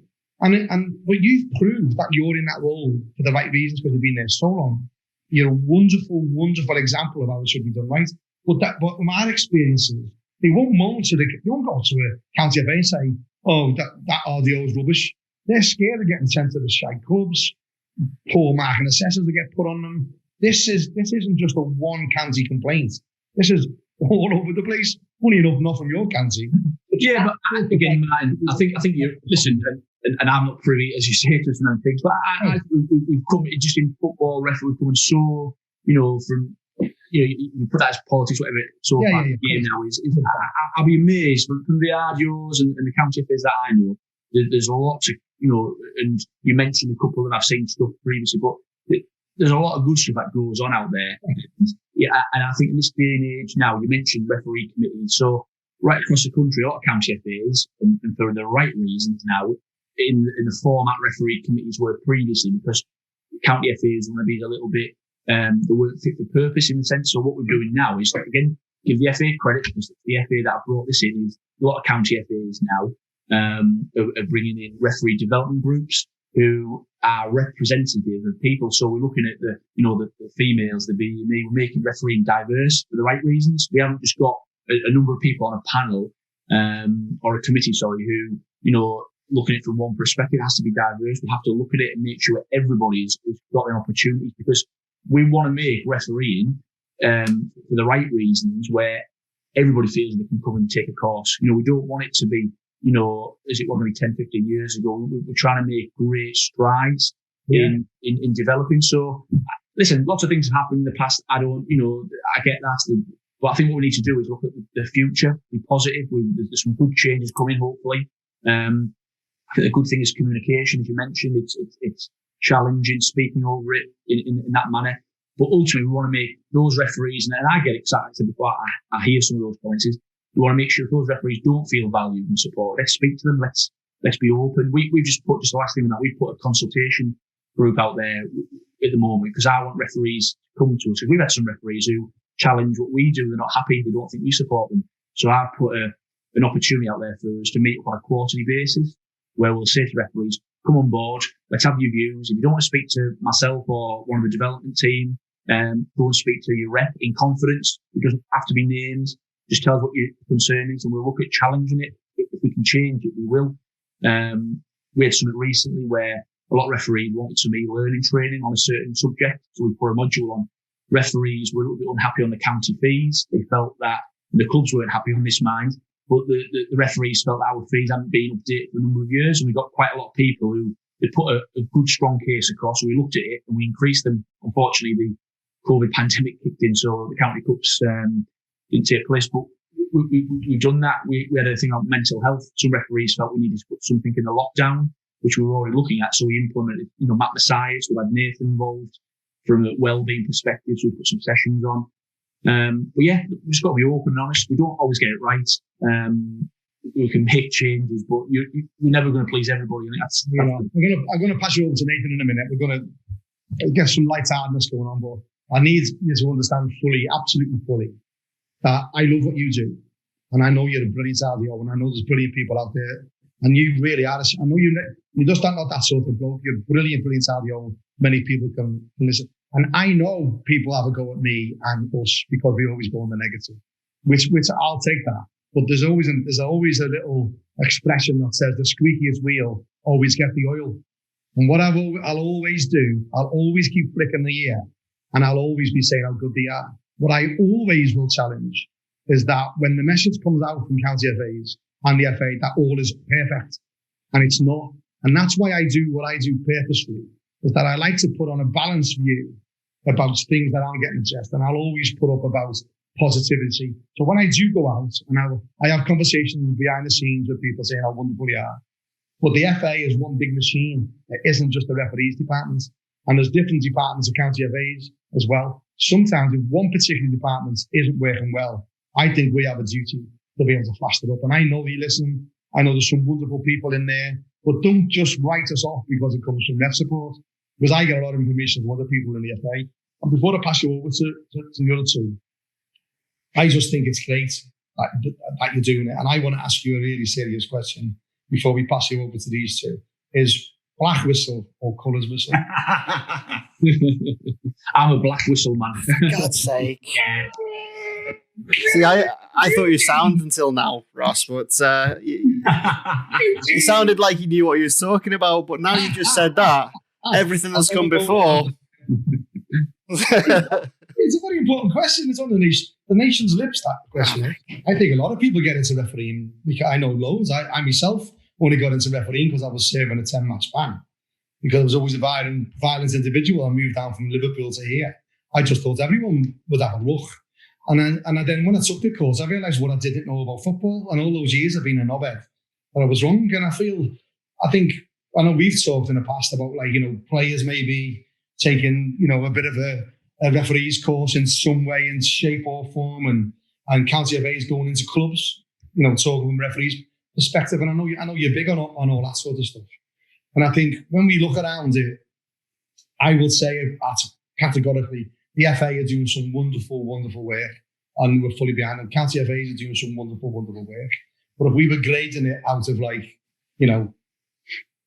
But you've proved that you're in that role for the right reasons because you've been there so long. You're a wonderful, wonderful example of how it should be done right. But from our experiences, they won't go to a County FA and say, oh, that RDO is rubbish. They're scared of getting sent to the shite clubs, poor marking assessors that get put on them. This isn't just a one county complaint. This is all over the place. Funny enough, not from your county. Yeah, but again, man, I think you listen, and I'm not privy, as you say, to some things, but we've come just in football, referee coming so, from, you put that as politics, whatever, so far the game now is I'll be amazed from the RDOs and the county FAs that I know, there's a lot to, and you mentioned a couple and I've seen stuff previously, but there's a lot of good stuff that goes on out there. Yeah, and I think in this day and age now, you mentioned referee committees. So right across the country, a lot of county FAs, and for the right reasons now, in the format referee committees were previously, because county FAs want to be a little bit, they weren't fit for purpose in a sense. So what we're doing now is, again, give the FA credit, because the FA that have brought this in is a lot of county FAs now are bringing in referee development groups who are representative of people. So we're looking at the females, the B and E, we're making refereeing diverse for the right reasons. We haven't just got a number of people on a panel, or a committee, who, looking at it from one perspective. It has to be diverse. We have to look at it and make sure everybody's got an opportunity, because we want to make refereeing, for the right reasons, where everybody feels they can come and take a course. We don't want it to be, as it was maybe 10, 15 years ago. We're trying to make great strides in developing. So, listen, lots of things have happened in the past. I get that. But I think what we need to do is look at the future, be positive. There's some good changes coming, hopefully. I think the good thing is communication, as you mentioned. It's challenging speaking over it in that manner. But ultimately, we want to make those referees, and I get excited before I hear some of those points, is we want to make sure those referees don't feel valued and supported. Let's speak to them. Let's be open. We've just put, just the last thing that we put a consultation group out there at the moment, because I want referees to come to us. We've had some referees who challenge what we do. They're not happy. They don't think we support them. So I've put an opportunity out there for us to meet up on a quarterly basis, where we'll say to referees, come on board, let's have your views. If you don't want to speak to myself or one of the development team, go and speak to your rep in confidence. It doesn't have to be named. Just tell us what your concern is, and we'll look at challenging it. If we can change it, we will. We had something recently where a lot of referees wanted some e-learning training on a certain subject, so we put a module on. Referees were a little bit unhappy on the county fees. They felt that the clubs weren't happy on this mind, but the referees felt that our fees hadn't been updated for a number of years, and we got quite a lot of people who they put a good, strong case across. So we looked at it and we increased them. Unfortunately, the COVID pandemic kicked in, so the county cups didn't take place, but we've done that. We had a thing on mental health. Some referees felt we needed to put something in the lockdown, which we were already looking at. So we implemented, Matt Messiahs, we had Nathan involved from a well-being perspective. So we put some sessions on. But yeah, we just got to be open and honest. We don't always get it right. We can make changes, but you're never going to please everybody. I'm going to pass you over to Nathan in a minute. We're going to get some lightheartedness going on, but I need you to understand fully, absolutely fully, that I love what you do. And I know you're a brilliant RDO, and I know there's brilliant people out there. And you really are. I know you just not that sort of bloke. You're brilliant RDO. Many people can listen. And I know people have a go at me and us because we always go on the negative, which I'll take that. But there's always a little expression that says the squeakiest wheel always get the oil. And what I'll always do, I'll always keep flicking the ear, and I'll always be saying how good they are. What I always will challenge is that when the message comes out from county FAs and the FA that all is perfect, and it's not. And that's why I do what I do purposefully, is that I like to put on a balanced view about things that aren't getting addressed. And I'll always put up about positivity. So when I do go out and I have conversations behind the scenes with people saying how wonderful you are. But the FA is one big machine. It isn't just the referees department. And there's different departments of county FAs as well. Sometimes if one particular department isn't working well, I think we have a duty to be able to fast it up. And I know you listen. I know there's some wonderful people in there, but don't just write us off because it comes from ref support. Because I get a lot of information from other people in the FA. And before I pass you over to the other two, I just think it's great that you're doing it. And I want to ask you a really serious question before we pass you over to these two. Is black whistle or colours whistle? I'm a black whistle man. For God's sake. See, I thought you sound until now, Ross, but you sounded like you knew what you was talking about, but now you just said that. Everything that's come before. It's a very important question. It's on the nation's lips, that question. I think a lot of people get into refereeing. I know loads. I myself only got into refereeing because I was serving a 10-match ban. Because I was always a violent individual. I moved down from Liverpool to here. I just thought everyone would have a look. And then when I took the course, I realised what I didn't know about football. And all those years I've been a knobhead. But I was wrong. And I know we've talked in the past about players maybe taking, a bit of a referee's course in some way, in shape or form, and county FAs going into clubs, talking from referees' perspective. And I know you're big on all that sort of stuff. And I think when we look around it, I would say categorically, the FA are doing some wonderful, wonderful work, and we're fully behind them. County FAs are doing some wonderful, wonderful work. But if we were grading it out of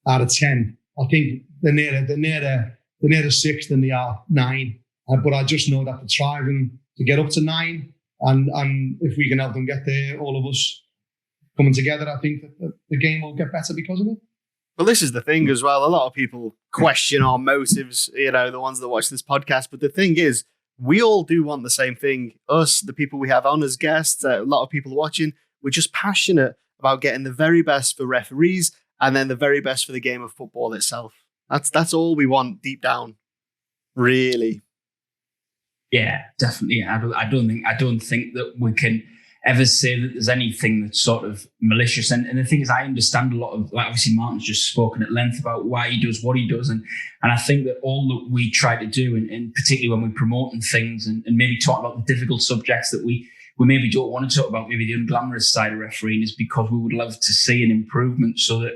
out of 10, I think they're nearer 6 than they are 9. But I just know that they're striving to get up to 9, and if we can help them get there, all of us coming together, I think that the game will get better because of it. Well, this is the thing as well. A lot of people question our motives, the ones that watch this podcast. But the thing is, we all do want the same thing. Us, the people we have on as guests, a lot of people watching, we're just passionate about getting the very best for referees and then the very best for the game of football itself. That's all we want deep down, really. Yeah, definitely. I don't think that we can ever say that there's anything that's sort of malicious. And the thing is, I understand a lot of, obviously Martin's just spoken at length about why he does what he does. And I think that all that we try to do, and particularly when we're promoting things and maybe talk about the difficult subjects that we maybe don't want to talk about, maybe the unglamorous side of refereeing, is because we would love to see an improvement so that,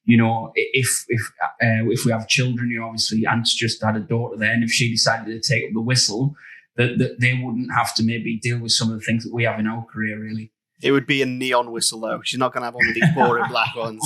if we have children, obviously Ant's just had a daughter there, and if she decided to take up the whistle, that they wouldn't have to maybe deal with some of the things that we have in our career, really. It would be a neon whistle, though. She's not going to have one of these boring black ones.